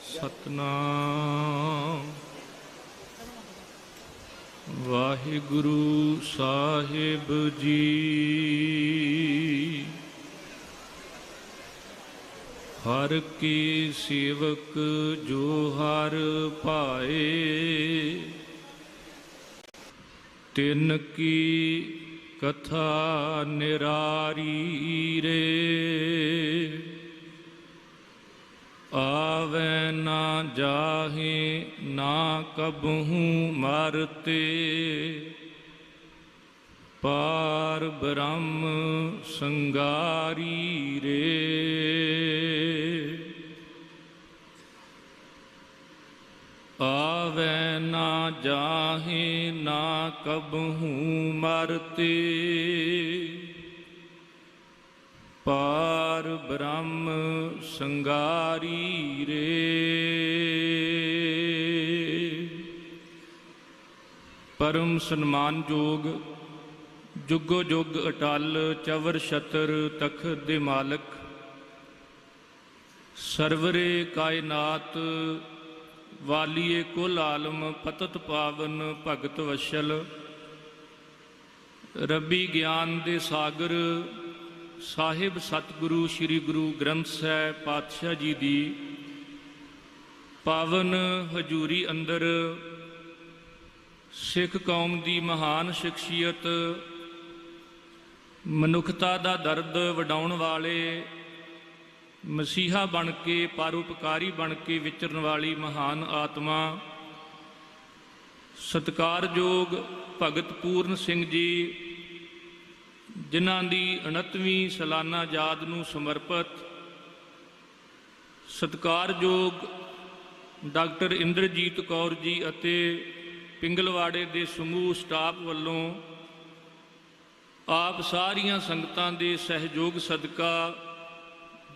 सतनाम वाहिगुरु साहिब जी। हर के सेवक जो हर पाए, तिन की कथा निरारी रे। आवे ना जाहे ना कबहू मरते, पार ब्रह्म संगारी रे। आवे ना जाहे ना कबहू मरते, पार ब्रह्म संगारी रे। परम सन्मान जोग जुगो जुग अटल चवर छतर तखत दे मालक, सरवरे कायनात वालिए कुल आलम पतत पावन भगत वशल, रबी ज्ञान दे सागर साहिब सतगुरु श्री गुरु ग्रंथ साहिब पातशाह जी दी पावन हजूरी अंदर सिख कौम दी महान शख्सियत, मनुखता दा दर्द वडाउण वाले, मसीहा बन के परोपकारी बन के विचरण वाली महान आत्मा सत्कारयोग भगत पूर्ण सिंह जी, जिन्हां दी 69वीं सालाना याद नूं समर्पित सत्कारयोग डॉक्टर इंद्रजीत कौर जी अते पिंगलवाड़े दे समूह स्टाफ वल्लों आप सारियां संगतां दे सहयोग सदका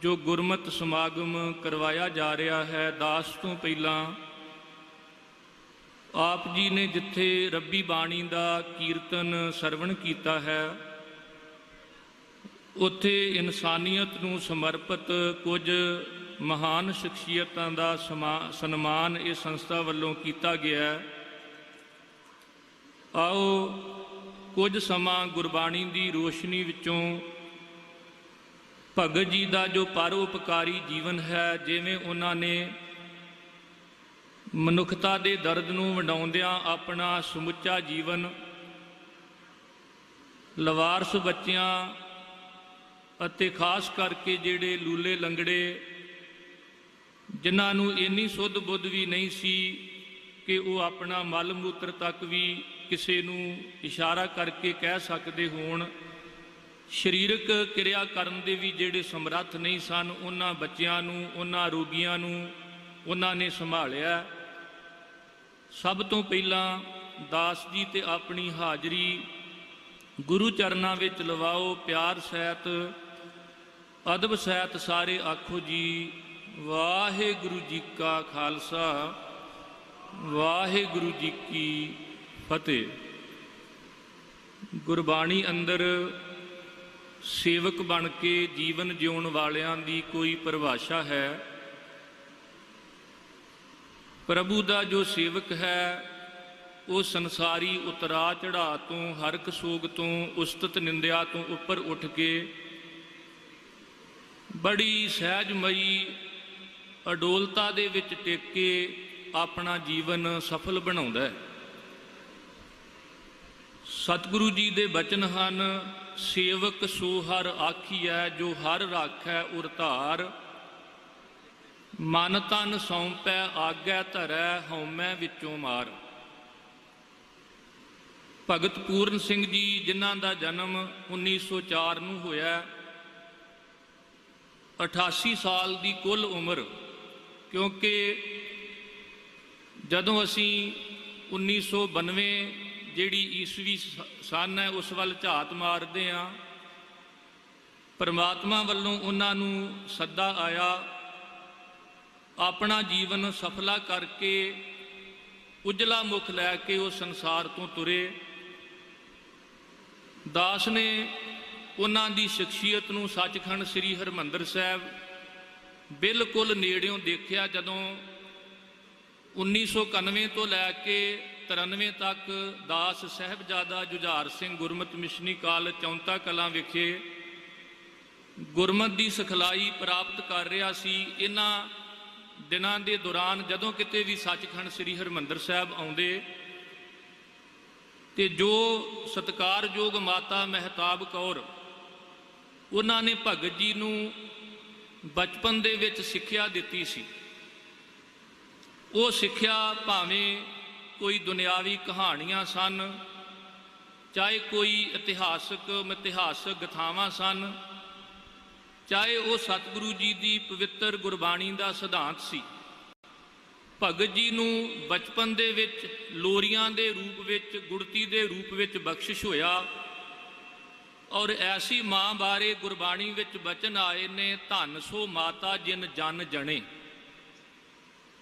जो गुरमत समागम करवाया जा रहा है। दास तो पहला आप जी ने जिथे रब्बी बाणी दा कीर्तन सरवण कीता है, उत्थे इंसानियत नूं समर्पित कुछ महान शख्सियतां दा सन्मान इस संस्था वल्लों कीता गया। आओ कुछ समा गुरबाणी दी रोशनी विचों भगत जी का जो परोपकारी जीवन है, जिवें उन्हां ने मनुखता के दर्द नूं वंडाउंदियां अपना समुचा जीवन लवारस बच्चियां अते खास करके जिहड़े लूले लंगड़े जिन्हां नूं इन्नी सुध बुद्ध भी नहीं सी कि वो अपना मल मूत्र तक भी किसी नूं इशारा करके कह सकते होण, शरीरक क्रिया करन दे भी जिहड़े समर्थ नहीं सन, उन्हां बच्चियां नूं उन्हां रोगियां नूं उन्हां ने संभालिया। सब तो पहला दास जी ते अपनी हाजरी गुरु चरनां विच लवाओ, प्यार सहित अदब सहित सारे आखो जी वाहिगुरु जी का खालसा वाहिगुरु जी की फतेह। गुरबाणी अंदर सेवक बन के जीवन जिउण वालियां दी कोई परिभाषा है। प्रभु का जो सेवक है वो संसारी उतरा चढ़ा तो हरक सोग तो उस्तत निंदिया तो उपर उठ के बड़ी सहजमई अडोलता दे विच टिक के अपना जीवन सफल बनाउंदा है। सतगुरु जी दे बचन हन, सेवक सो हर आखिया जो हर राखै उर धार, मन तन सौंपै आगै धरै हौमै विचों मार। भगत पूर्ण सिंह जी जिन्हां दा जन्म 1904 नूं होया, 88 साल की कुल उम्र, क्योंकि जदों असी 1992 जिहड़ी ईसवी सन है उस वल झात मारदे हां, परमात्मा वल्लों उन्हां नूं सद्दा आया अपना जीवन सफला करके उजला मुख लैके वो संसार तो तुरे। दास ने उन्हां दी शख्सियत नूं सचखंड श्री हरमंदर साहब बिल्कुल नेड़ियों देखिया जदों 1991 तो लैके 93 तक दास साहिबजादा जुझार सिंह गुरमत मिशनी काल चौंता कलां विखे गुरमत की सिखलाई प्राप्त कर रहा सी। इन्हां दिनां दे दौरान जदों किते भी सचखंड श्री हरमंदर साहिब आउंदे ते जो सत्कारयोग माता महताब कौर उन्हां ने भगत जी नूं बचपन दे विच सिक्ख्या दित्ती सी। वो सिक्ख्या भावें कोई दुनियावी कहानियां सन, चाहे कोई इतिहासक मितिहासक गथावां सन, चाहे वो सतगुरु जी की पवित्र गुरबाणी का सिद्धांत सी। भगत जी नूं बचपन दे विच लोरियां दे रूप विच गुड़ती दे रूप विच बख्शिश होया और ऐसी माँ बारे गुरबाणी विच बचन आए ने, धन सो माता जिन जन जने,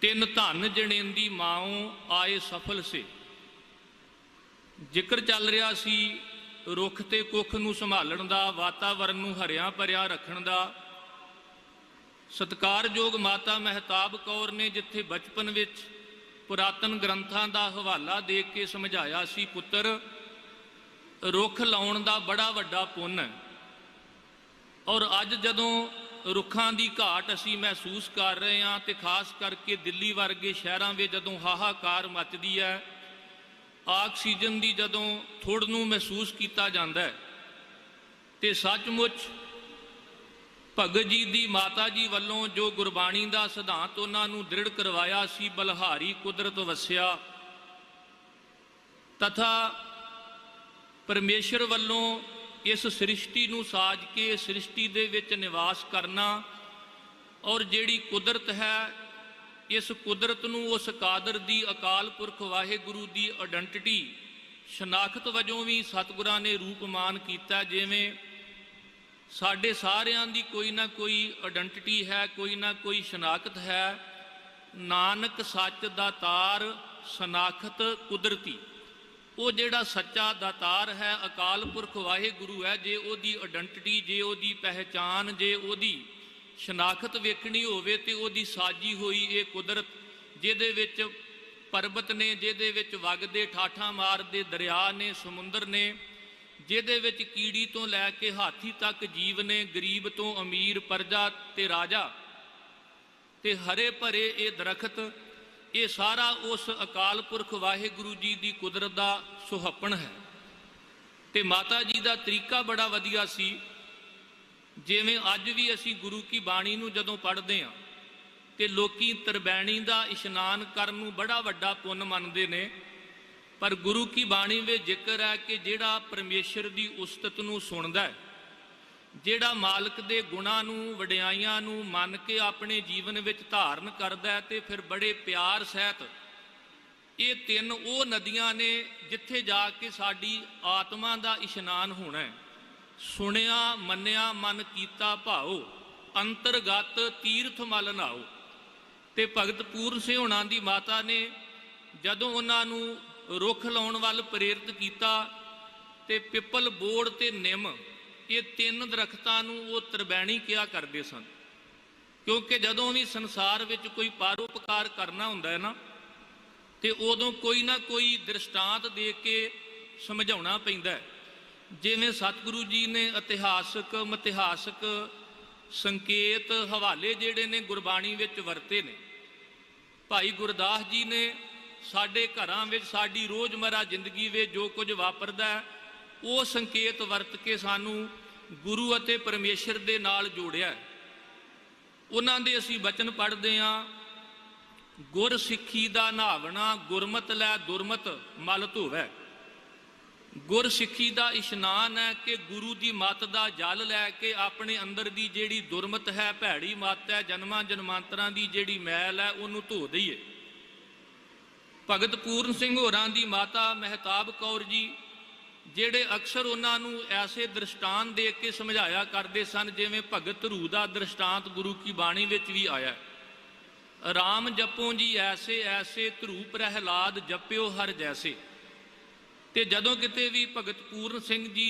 तिन धन जनेंदी माओ आए सफल से। जिक्र चल रहा सी रुख ते कुख नूं संभालण दा, वातावरण नूं हरिया भरिया रखण दा। सत्कारयोग माता महताब कौर ने जिथे बचपन विच पुरातन ग्रंथां दा हवाला दे के समझाया सी, पुत्र रुख लाउण दा बड़ा वड्डा पुण्य है। और अज जदों रुखां दी घाट असी महसूस कर रहे हैं तो खास करके दिल्ली वर्गे शहरां विच जदों हाहाकार मचदी है, आक्सीजन की जदों थुड़ नूं महसूस किया जाता है, तो सचमुच भगत जी की माता जी वालों जो गुरबाणी का सिद्धांत उन्होंने दृढ़ करवाया सी, बलहारी कुदरत वसिया, तथा परमेश्वर वालों इस सृष्टि नूं साज के सृष्टि दे विच निवास करना और जिहड़ी कुदरत है इस कुदरत नूं उस कादर दी अकाल पुरख वाहिगुरु दी आइडेंटिटी शनाखत वजों भी सतगुरां ने रूपमान किया। जिवें साडे सारियां दी कोई ना कोई आइडेंटिटी है, कोई ना कोई शनाखत है। नानक सच दातार शनाखत कुदरती, वो जिहड़ा सच्चा दातार है अकाल पुरख वाहिगुरु है, जे ओदी आइडेंटिटी जे ओदी पहचान जे ओदी शनाखत वेखनी होवे ते ओदी साजी हुई ये कुदरत, जिहदे विच पर्बत ने, जिहदे विच वगदे ठाठा मारदे दरिया ने, समुंदर ने, जिहदे विच कीड़ी तो लैके हाथी तक जीव ने, गरीब तो अमीर, प्रजा ते राजा ते हरे भरे ये दरखत, ये सारा उस अकाल पुरख वाहिगुरु जी की कुदरत का सुहपण है। ते माता जी का तरीका बड़ा वधिया सी। जिवें अज भी असी गुरु की बाणी नूं जदों पढ़दे हां ते लोकी तरबैणी का इशनान करन नूं बड़ा वड्डा पुन्न मनदे ने, पर गुरु की बाणी में जिक्र है कि जिहड़ा परमेश्वर की उस्तत नूं सुणदा है, जिहड़ा मालक दे गुणां नूं वडियाइयां नूं मन के अपने जीवन विच धारण करदा है, ते फिर बड़े प्यार सहित ये तीन वो नदियां ने जिथे जाके साडी आत्मा का इशनान होना है। सुनिया मन्निया मन कीता भाओ, अंतरगत तीर्थ मल नाओ। ते भगत पूर्ण सिंह होणां दी माता ने जदों उन्हां नूं रुख लाउण वल प्रेरित किया ते पिपल बोड़ ते निम ये तीन दरख्तां नूं वो तरबैणी किया करते सन, क्योंकि जदों भी संसार विच कोई परोपकार करना हुंदा है ना, तो उदों कोई ना कोई दृष्टांत दे के समझाउणा पैंदा है। जिवें सतगुरु जी ने इतिहासक मितिहासक संकेत हवाले जिहड़े ने गुरबाणी विच वरते ने। भाई गुरदास जी ने साडे घरां विच साडी रोज़मर्रा जिंदगी विच जो कुछ वापरदा है वो संकेत वरत के सानू गुरु अते परमेश्वर दे नाल जोड़िया। उन्हां दे असीं बचन पढ़दे हां, गुर सिੱਖੀ ਦਾ ਨਹਾਵਣਾ गुरमत लै दुरमत मल धोवै। गुर सिੱਖੀ ਦਾ इशनान है कि गुरु की मत का जल लैके अपने अंदर की जिहड़ी दुरमत है, भैड़ी मत है, जन्मां जन्मांतरां की जिहड़ी मैल है उन्होंने धो दईए। भगत पूर्ण सिंह होरां दी माता महताब कौर जी जिहड़े अक्सर उन्होंने ऐसे दृष्टांत दे के समझाया करते सन, जिवें भगत रू का दृष्टांत गुरु की बाणी विच भी आया, राम जपो जी ऐसे ऐसे ध्रू प्रहलाद जप्यो हर जैसे। ते जदों किते भी भगत पूर्ण सिंह जी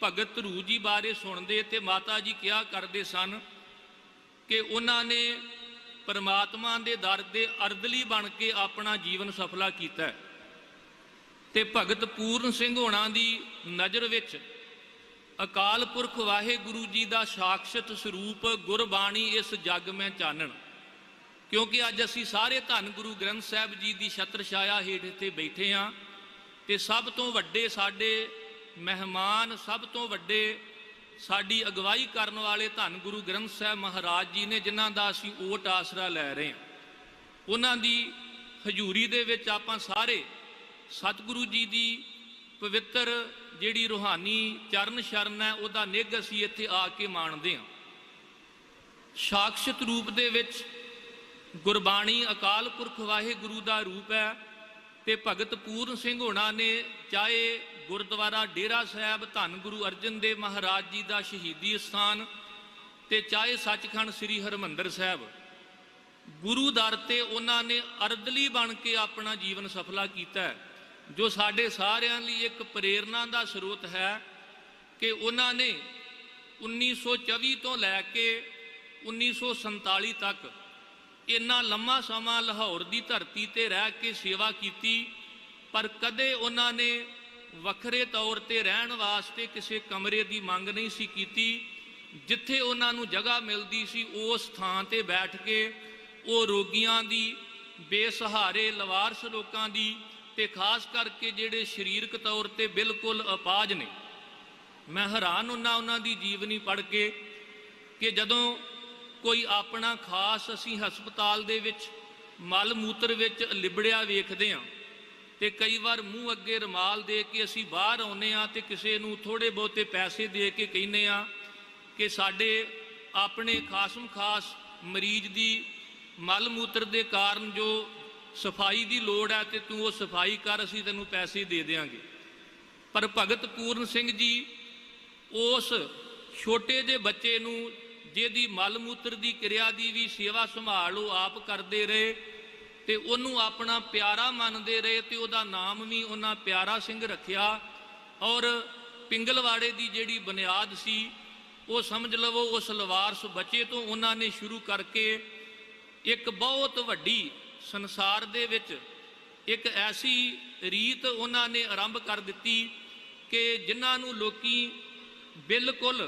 भगत ध्रू जी बारे सुनते तो माता जी क्या करते सन कि उन्होंने परमात्मा के दर दे अर्दली बन के अपना जीवन सफला किया। ते भगत पूर्ण सिंह होना दी नज़र विच अकाल पुरख वाहेगुरु जी का साक्षात स्वरूप गुरबाणी इस जग में चानण, क्योंकि अज असी सारे धन गुरु ग्रंथ साहब जी की छत्र छाया हेठ इत्थे बैठे हाँ। ते सब तो वड्डे साडे मेहमान, सब तो वड्डे साडी अगवाई करने वाले धन गुरु ग्रंथ साहब महाराज जी ने, जिन्हां दा असीं ओट आसरा लै रहे हैं। उन्हां दी हजूरी दे विच आपां सारे सतगुरु जी की पवित्र जिहड़ी रूहानी चरण शरण है उहदा निघ असीं इत्थे आके माणदे हां। साक्षात रूप दे विच गुरबाणी अकाल पुरख वाहेगुरु का रूप है। ते भगत पूर्ण सिंह होना ने चाहे गुरुद्वारा डेरा साहब धन गुरु अर्जन देव महाराज जी का शहीदी स्थान ते चाहे सचखंड श्री हरमंदर साहब, गुरु दर ते उन्होंने अर्दली बन के अपना जीवन सफला किया, जो साडे सारिਆਂ ਲਈ एक प्रेरणा का स्रोत है कि उन्होंने 1924 तो लैके 1947 तक इन्ना लम्मा समा लाहौर की धरती ते रह के सेवा की, पर कदे उन्होंने वखरे तौर ते रहन वास्ते किसी कमरे की मंग नहीं सी कीती। जिथे उन्होंने जगह मिलती सी उस थां ते बैठ के वो रोगियां दी, बेसहारे लवारस लोगों की, ते खास करके जिहड़े शरीरक तौर ते बिल्कुल अपाज ने, मैं हैरान हुन्ना उन्हां दी जीवनी पढ़ के कि जदों कोई अपना खास असी हस्पताल दे विच मल मूत्र विच लिबड़िया वेखदे हां ते कई बार मूँह अगे रुमाल दे के असी बाहर आउंदे हां ते किसी नूं थोड़े बहुते पैसे दे के कहने हां कि साडे अपने खासम खास मरीज दी मल मूत्र दे कारण जो सफाई की लोड़ है तो तू वो सफाई कर, असी तैनूं पैसे दे देंगे। पर भगत पूर्ण सिंह जी उस छोटे जे बच्चे नूं जिहदी मल मूत्र की क्रिया की भी सेवा संभाल वो आप करते रहे तो उन्होंने अपना प्यारा मनते रहे, तो वह नाम भी उन्हें प्यारा सिंह रखिया। और पिंगलवाड़े की जिहड़ी बुनियाद सी वो समझ लवो उस लवारस बच्चे तो उन्होंने शुरू करके एक बहुत वड्डी संसार दे विच एक ऐसी रीत उन्होंने आरंभ कर दी कि जिन्होंने लोकी बिल्कुल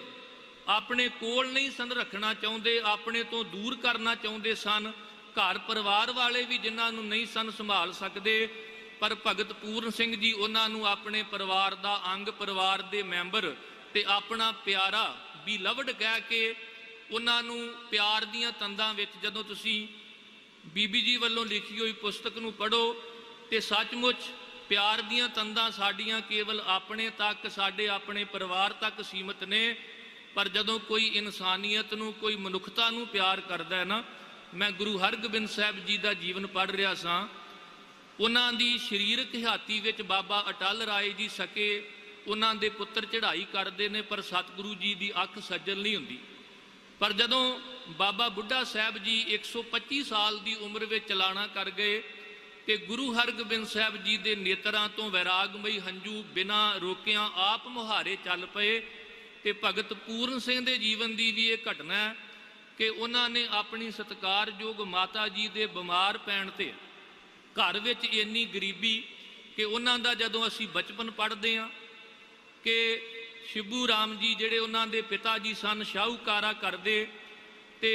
अपने कोल नहीं सन रखना चाहते, अपने तो दूर करना चाहते सन। घर परिवार वाले भी जिन्होंने नहीं सन संभाल सकते, पर भगत पूर्ण सिंह जी उन्होंने अपने परिवार का अंग, परिवार के मैंबर ते अपना प्यारा भी लवड कह के उन्होंने प्यार दियां तंदां विच जदों तुसीं बीबी जी वालों लिखी हुई पुस्तक नूं पढ़ो तो सचमुच प्यार दियां तंदां साडियां केवल अपने तक, साडे अपने परिवार तक सीमित ने। पर जदों कोई इंसानियत नूं, कोई मनुखता नूं प्यार करदा है ना, मैं गुरु हरगोबिंद साहब जी का जीवन पढ़ रहा सां, उन्हां दी शरीरक हयाती विच बाबा अटल राय जी सके उन्हां दे पुत्र चढ़ाई करते हैं, पर सतगुरु जी की अख सज्जल नहीं हुंदी। पर जदों बाबा बुढ़ा साहब जी 125 साल की उम्र में चलाना कर गए तो गुरु हरगोबिंद साहब जी के नेत्रां तो वैरागमई हंझू बिना रोकिया आप मुहारे चल पे। तो भगत पूर्ण सिंह के जीवन की भी ये घटना है कि उन्होंने अपनी सत्कारयोग माता जी के बीमार पैण ते घर विच इन्नी गरीबी कि उन्हों का जदों असी बचपन पढ़ते हैं कि शिबू राम जी जिहड़े उन्होंने पिता जी सन शाहूकारा करते, ते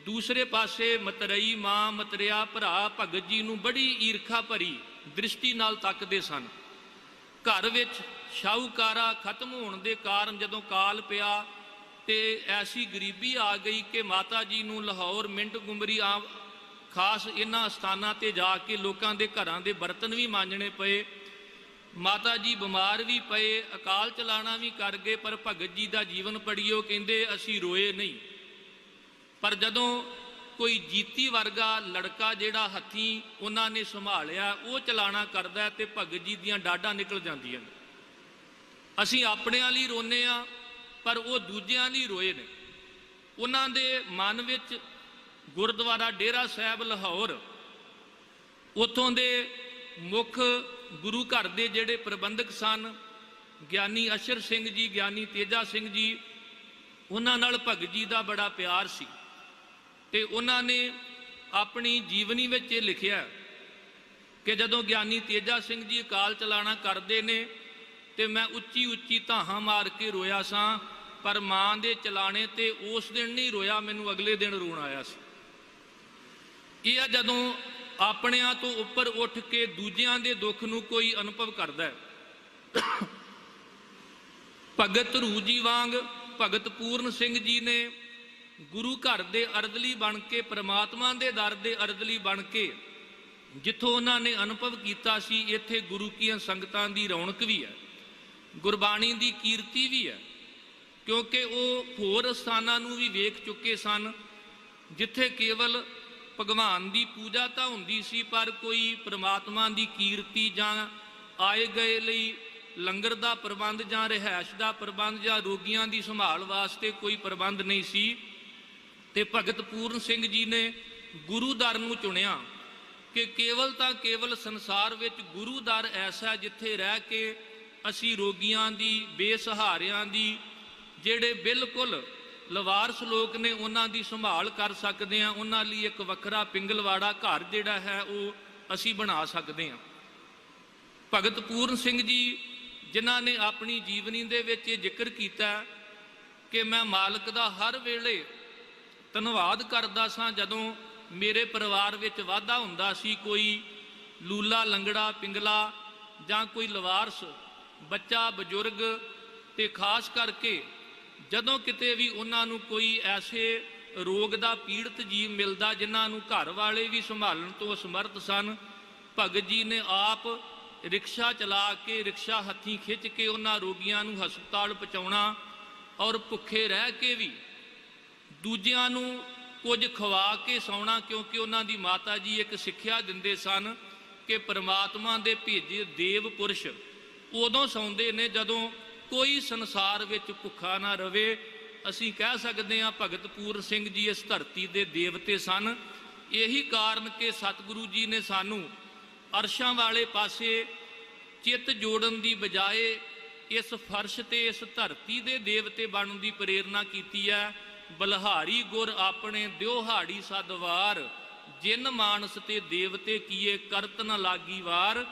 दूसरे पासे मतरई माँ मतरिया भरा भगत जी नूं बड़ी ईरखा भरी दृष्टि नाल तकदे सन। घर विच शाहूकारा खत्म होने के कारण जदों काल पिया तो ऐसी गरीबी आ गई कि माता जी नूं लाहौर मिंट गुमरी आ खास इन्हां स्थानां ते जाके लोकां दे घरां दे बर्तन भी मांजने पे, माता जी बीमार भी पे, अकाल चलाना भी कर गए। पर भगत जी का जीवन पढ़ियो कहते असी रोए नहीं। पर जदों कोई जीती वर्गा लड़का जिहड़ा हथी उन्होंने संभालिया वो चलाना करदा है तो भगत जी दियां डाडां निकल जांदियां ने। असी अपने लई रोने आ पर वो दूजियां लई रोए ने। उन्हां दे मन विच गुरुद्वारा डेरा साहब लाहौर उत्थों दे मुख गुरु घर दे जिहड़े प्रबंधक सन ਗਿਆਨੀ अशर सिंह जी, ਗਿਆਨੀ तेजा सिंह जी, उन्हां नाल भगत जी का बड़ा प्यार सी। ਤੇ ਉਹਨਾਂ ਨੇ ਆਪਣੀ ਜੀਵਨੀ ਵਿੱਚ ਇਹ ਲਿਖਿਆ ਕਿ ਜਦੋਂ ਗਿਆਨੀ ਤੇਜਾ ਸਿੰਘ ਜੀ ਅਕਾਲ ਚਲਾਣਾ ਕਰਦੇ ਨੇ ਤੇ ਮੈਂ ਉੱਚੀ ਉੱਚੀ ਧਾਹਾਂ ਮਾਰ ਕੇ ਰੋਇਆ ਸਾਂ, ਪਰ ਮਾਂ ਦੇ ਚਲਾਣੇ ਤੇ ਉਸ ਦਿਨ ਨਹੀਂ ਰੋਇਆ, ਮੈਨੂੰ ਅਗਲੇ ਦਿਨ ਰੋਣ ਆਇਆ ਸੀ। ਇਹ ਆ ਜਦੋਂ ਆਪਣਿਆਂ ਤੋਂ ਉੱਪਰ ਉੱਠ ਕੇ ਦੂਜਿਆਂ ਦੇ ਦੁੱਖ ਨੂੰ ਕੋਈ ਅਨੁਭਵ ਕਰਦਾ ਹੈ। ਭਗਤ ਧਰੂ ਜੀ ਵਾਂਗ ਭਗਤ ਪੂਰਨ ਸਿੰਘ ਜੀ ਨੇ ਗੁਰੂ ਘਰ ਦੇ ਅਰਦਲੀ ਬਣ ਕੇ, ਪ੍ਰਮਾਤਮਾ ਦੇ ਦਰ ਦੇ ਅਰਦਲੀ ਬਣ ਕੇ ਜਿੱਥੋਂ ਉਹਨਾਂ ਨੇ ਅਨੁਭਵ ਕੀਤਾ ਸੀ, ਇੱਥੇ ਗੁਰੂ ਕੀਆਂ ਸੰਗਤਾਂ ਦੀ ਰੌਣਕ ਵੀ ਹੈ, ਗੁਰਬਾਣੀ ਦੀ ਕੀਰਤੀ ਵੀ ਹੈ, ਕਿਉਂਕਿ ਉਹ ਹੋਰ ਸਥਾਨਾਂ ਨੂੰ ਵੀ ਵੇਖ ਚੁੱਕੇ ਸਨ ਜਿੱਥੇ ਕੇਵਲ ਭਗਵਾਨ ਦੀ ਪੂਜਾ ਤਾਂ ਹੁੰਦੀ ਸੀ, ਪਰ ਕੋਈ ਪ੍ਰਮਾਤਮਾ ਦੀ ਕੀਰਤੀ ਜਾਂ ਆਏ ਗਏ ਲਈ ਲੰਗਰ ਦਾ ਪ੍ਰਬੰਧ ਜਾਂ ਰਿਹਾਇਸ਼ ਦਾ ਪ੍ਰਬੰਧ ਜਾਂ ਰੋਗੀਆਂ ਦੀ ਸੰਭਾਲ ਵਾਸਤੇ ਕੋਈ ਪ੍ਰਬੰਧ ਨਹੀਂ ਸੀ। ਤੇ ਭਗਤ ਪੂਰਨ ਸਿੰਘ ਜੀ ਨੇ ਗੁਰੂ ਦਰ ਨੂੰ ਚੁਣਿਆ ਕਿ ਕੇਵਲ ਤਾਂ ਕੇਵਲ ਸੰਸਾਰ ਵਿੱਚ ਗੁਰੂ ਦਰ ਐਸਾ ਜਿੱਥੇ ਰਹਿ ਕੇ ਅਸੀਂ ਰੋਗੀਆਂ ਦੀ, ਬੇਸਹਾਰਿਆਂ ਦੀ, ਜਿਹੜੇ ਬਿਲਕੁਲ ਲਵਾਰਸ ਲੋਕ ਨੇ ਉਹਨਾਂ ਦੀ ਸੰਭਾਲ ਕਰ ਸਕਦੇ ਹਾਂ। ਉਹਨਾਂ ਲਈ ਇੱਕ ਵੱਖਰਾ ਪਿੰਗਲਵਾੜਾ ਘਰ ਜਿਹੜਾ ਹੈ ਉਹ ਅਸੀਂ ਬਣਾ ਸਕਦੇ ਹਾਂ। ਭਗਤ ਪੂਰਨ ਸਿੰਘ ਜੀ ਜਿਨ੍ਹਾਂ ਨੇ ਆਪਣੀ ਜੀਵਨੀ ਦੇ ਵਿੱਚ ਇਹ ਜ਼ਿਕਰ ਕੀਤਾ ਕਿ ਮੈਂ ਮਾਲਕ ਦਾ ਹਰ ਵੇਲੇ ਧੰਨਵਾਦ ਕਰਦਾ ਸਾਂ ਜਦੋਂ ਮੇਰੇ ਪਰਿਵਾਰ ਵਿੱਚ ਵਾਧਾ ਹੁੰਦਾ ਸੀ, ਕੋਈ ਲੂਲਾ, ਲੰਗੜਾ, ਪਿੰਗਲਾ ਜਾਂ ਕੋਈ ਲਵਾਰਸ ਬੱਚਾ, ਬਜ਼ੁਰਗ, ਤੇ ਖਾਸ ਕਰਕੇ ਜਦੋਂ ਕਿਤੇ ਵੀ ਉਹਨਾਂ ਨੂੰ ਕੋਈ ਐਸੇ ਰੋਗ ਦਾ ਪੀੜਤ ਜੀਵ ਮਿਲਦਾ ਜਿਨ੍ਹਾਂ ਨੂੰ ਘਰ ਵਾਲੇ ਵੀ ਸੰਭਾਲਣ ਤੋਂ ਅਸਮਰਥ ਸਨ, ਭਗਤ ਜੀ ਨੇ ਆਪ ਰਿਕਸ਼ਾ ਚਲਾ ਕੇ, ਰਿਕਸ਼ਾ ਹੱਥੀਂ ਖਿੱਚ ਕੇ ਉਹਨਾਂ ਰੋਗੀਆਂ ਨੂੰ ਹਸਪਤਾਲ ਪਹੁੰਚਾਉਣਾ, ਔਰ ਭੁੱਖੇ ਰਹਿ ਕੇ ਵੀ ਦੂਜਿਆਂ ਨੂੰ ਕੁਝ ਖਵਾ ਕੇ ਸੌਣਾ, ਕਿਉਂਕਿ ਉਹਨਾਂ ਦੀ ਮਾਤਾ ਜੀ ਇੱਕ ਸਿੱਖਿਆ ਦਿੰਦੇ ਸਨ ਕਿ ਪਰਮਾਤਮਾ ਦੇ ਭੇਜੇ ਦੇਵ ਪੁਰਸ਼ ਉਦੋਂ ਸੌਂਦੇ ਨੇ ਜਦੋਂ ਕੋਈ ਸੰਸਾਰ ਵਿੱਚ ਭੁੱਖਾ ਨਾ ਰਵੇ। ਅਸੀਂ ਕਹਿ ਸਕਦੇ ਹਾਂ ਭਗਤ ਪੂਰਨ ਸਿੰਘ ਜੀ ਇਸ ਧਰਤੀ ਦੇ ਦੇਵਤੇ ਸਨ। ਇਹੀ ਕਾਰਨ ਕਿ ਸਤਿਗੁਰੂ ਜੀ ਨੇ ਸਾਨੂੰ ਅਰਸ਼ਾਂ ਵਾਲੇ ਪਾਸੇ ਚਿੱਤ ਜੋੜਨ ਦੀ ਬਜਾਏ ਇਸ ਫਰਸ਼ ਤੇ ਇਸ ਧਰਤੀ ਦੇ ਦੇਵਤੇ ਬਣਨ ਦੀ ਪ੍ਰੇਰਨਾ ਕੀਤੀ ਹੈ। ਬਲਹਾਰੀ ਗੁਰ ਆਪਣੇ ਦਿਓਹਾੜੀ ਸਦਵਾਰ, ਜਿਨ ਮਾਨਸ ਤੇ ਦੇਵਤੇ ਕੀਏ ਕਰਤ ਨ ਲਾਗੀ ਵਾਰ।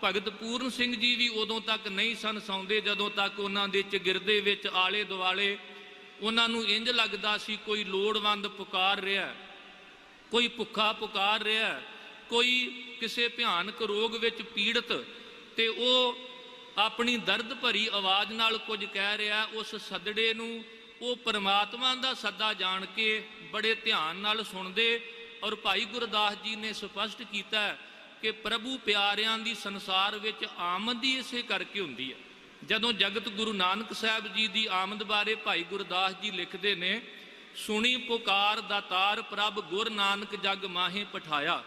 ਭਗਤ ਪੂਰਨ ਸਿੰਘ ਜੀ ਵੀ ਉਦੋਂ ਤੱਕ ਨਹੀਂ ਸਨ ਸੌਂਦੇ ਜਦੋਂ ਤੱਕ ਉਹਨਾਂ ਦੇ ਚਗਿਰਦੇ ਵਿੱਚ ਆਲੇ ਦੁਆਲੇ ਉਹਨਾਂ ਨੂੰ ਇੰਜ ਲੱਗਦਾ ਸੀ ਕੋਈ ਲੋੜਵੰਦ ਪੁਕਾਰ ਰਿਹਾ, ਕੋਈ ਭੁੱਖਾ ਪੁਕਾਰ ਰਿਹਾ, ਕੋਈ ਕਿਸੇ ਭਿਆਨਕ ਰੋਗ ਵਿੱਚ ਪੀੜਤ, ਤੇ ਉਹ ਆਪਣੀ ਦਰਦ ਭਰੀ ਆਵਾਜ਼ ਨਾਲ ਕੁਝ ਕਹਿ ਰਿਹਾ। ਉਸ ਸੱਦੜੇ ਨੂੰ ਉਹ ਪਰਮਾਤਮਾ ਦਾ ਸੱਦਾ ਜਾਣ ਕੇ ਬੜੇ ਧਿਆਨ ਨਾਲ ਸੁਣਦੇ। ਔਰ ਭਾਈ ਗੁਰਦਾਸ ਜੀ ਨੇ ਸਪਸ਼ਟ ਕੀਤਾ ਕਿ ਪ੍ਰਭੂ ਪਿਆਰਿਆਂ ਦੀ ਸੰਸਾਰ ਵਿੱਚ ਆਮਦ ਹੀ ਇਸੇ ਕਰਕੇ ਹੁੰਦੀ ਹੈ। ਜਦੋਂ ਜਗਤ ਗੁਰੂ ਨਾਨਕ ਸਾਹਿਬ ਜੀ ਦੀ ਆਮਦ ਬਾਰੇ ਭਾਈ ਗੁਰਦਾਸ ਜੀ ਲਿਖਦੇ ਨੇ, ਸੁਣੀ ਪੁਕਾਰ ਦਾਤਾਰ ਪ੍ਰਭ ਗੁਰ ਨਾਨਕ ਜਗ ਮਾਹੇ ਪਠਾਇਆ,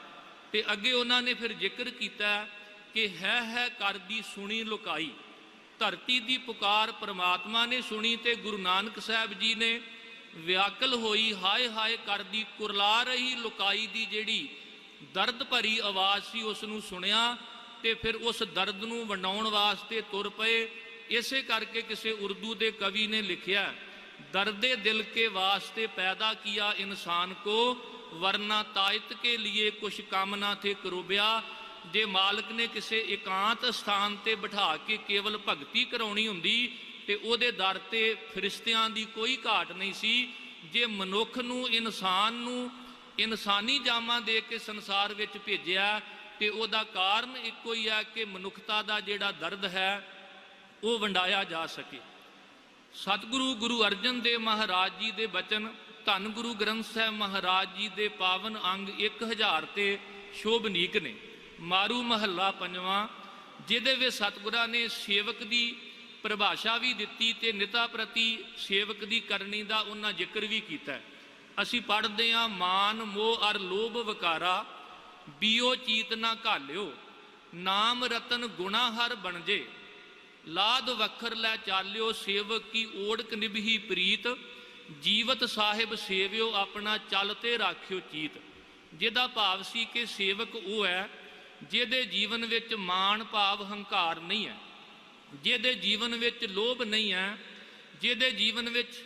ਤੇ ਅੱਗੇ ਉਹਨਾਂ ਨੇ ਫਿਰ ਜ਼ਿਕਰ ਕੀਤਾ ਕਿ ਹੈ ਕਰਦੀ ਸੁਣੀ ਲੁਕਾਈ। ਧਰਤੀ ਦੀ ਪੁਕਾਰ ਪਰਮਾਤਮਾ ਨੇ ਸੁਣੀ ਤੇ ਗੁਰੂ ਨਾਨਕ ਸਾਹਿਬ ਜੀ ਨੇ ਵਿਆਕਲ ਹੋਈ ਹਾਏ ਹਾਏ ਕਰਦੀ ਕੁਰਲਾ ਰਹੀ ਲੁਕਾਈ ਦੀ ਜਿਹੜੀ ਦਰਦ ਭਰੀ ਆਵਾਜ਼ ਸੀ ਉਸ ਨੂੰ ਸੁਣਿਆ ਤੇ ਫਿਰ ਉਸ ਦਰਦ ਨੂੰ ਵੰਡਾਉਣ ਵਾਸਤੇ ਤੁਰ ਪਏ। ਇਸੇ ਕਰਕੇ ਕਿਸੇ ਉਰਦੂ ਦੇ ਕਵੀ ਨੇ ਲਿਖਿਆ, ਦਰਦੇ ਦਿਲ ਕੇ ਵਾਸਤੇ ਪੈਦਾ ਕੀਆ ਇਨਸਾਨ ਕੋ, ਵਰਨਾ ਤਾਇਤ ਕੇ लिए ਕੁਛ ਕੰਮ ਨਾ ਥੇ ਕਰੋਬਿਆ। ਜੇ ਮਾਲਕ ਨੇ ਕਿਸੇ ਇਕਾਂਤ ਸਥਾਨ ਤੇ ਬਿਠਾ ਕੇ ਕੇਵਲ ਭਗਤੀ ਕਰਾਉਣੀ ਹੁੰਦੀ ਤੇ ਉਹਦੇ ਦਰ ਤੇ ਫਰਿਸ਼ਤਿਆਂ ਦੀ ਕੋਈ ਘਾਟ ਨਹੀਂ ਸੀ। ਜੇ ਮਨੁੱਖ ਨੂੰ, ਇਨਸਾਨ ਨੂੰ ਇਨਸਾਨੀ ਜਾਮਾਂ ਦੇ ਕੇ ਸੰਸਾਰ ਵਿੱਚ ਭੇਜਿਆ ਤੇ ਉਹਦਾ ਕਾਰਨ ਇੱਕੋ ਹੀ ਹੈ ਕਿ ਮਨੁੱਖਤਾ ਦਾ ਜਿਹੜਾ ਦਰਦ ਹੈ ਉਹ ਵੰਡਾਇਆ ਜਾ ਸਕੇ। ਸਤਿਗੁਰੂ ਗੁਰੂ ਅਰਜਨ ਦੇਵ ਮਹਾਰਾਜ ਜੀ ਦੇ ਬਚਨ, ਧੰਨ ਗੁਰੂ ਗ੍ਰੰਥ ਸਾਹਿਬ ਮਹਾਰਾਜ ਜੀ ਦੇ ਪਾਵਨ ਅੰਗ 1000 ਤੇ ਸ਼ੋਭਨੀਕ ਨੇ। ਮਾਰੂ ਮਹੱਲਾ ਪੰਜਵਾਂ, ਜਿਹਦੇ ਵਿੱਚ ਸਤਿਗੁਰਾਂ ਨੇ ਸੇਵਕ ਦੀ ਪਰਿਭਾਸ਼ਾ ਵੀ ਦਿੱਤੀ ਤੇ ਨਿਤਾ ਪ੍ਰਤੀ ਸੇਵਕ ਦੀ ਕਰਨੀ ਦਾ ਉਹਨਾਂ ਜ਼ਿਕਰ ਵੀ ਕੀਤਾ। ਅਸੀਂ ਪੜ੍ਹਦੇ ਹਾਂ, ਮਾਨ ਮੋਹ ਅਰ ਲੋਭ ਵਿਕਾਰਾ, ਬੀਓ ਚੀਤ ਨਾ ਘਾਲਿਓ, ਨਾਮ ਰਤਨ ਗੁਣਾ ਹਰ ਬਣਜੇ, ਲਾਦ ਵਖਰ ਲੈ ਚਾਲਿਓ, ਸੇਵਕ ਕੀ ਓੜਕ ਨਿਭੀ ਪ੍ਰੀਤ, ਜੀਵਤ ਸਾਹਿਬ ਸੇਵਿਓ ਆਪਣਾ ਚਲ ਤੇ ਰਾਖਿਓ ਚੀਤ। ਜਿਹਦਾ ਭਾਵ ਸੀ ਕਿ ਸੇਵਕ ਉਹ ਹੈ ਜਿਹਦੇ ਜੀਵਨ ਵਿੱਚ ਮਾਣ ਭਾਵ ਹੰਕਾਰ ਨਹੀਂ ਹੈ, ਜਿਹਦੇ ਜੀਵਨ ਵਿੱਚ ਲੋਭ ਨਹੀਂ ਹੈ, ਜਿਹਦੇ ਜੀਵਨ ਵਿੱਚ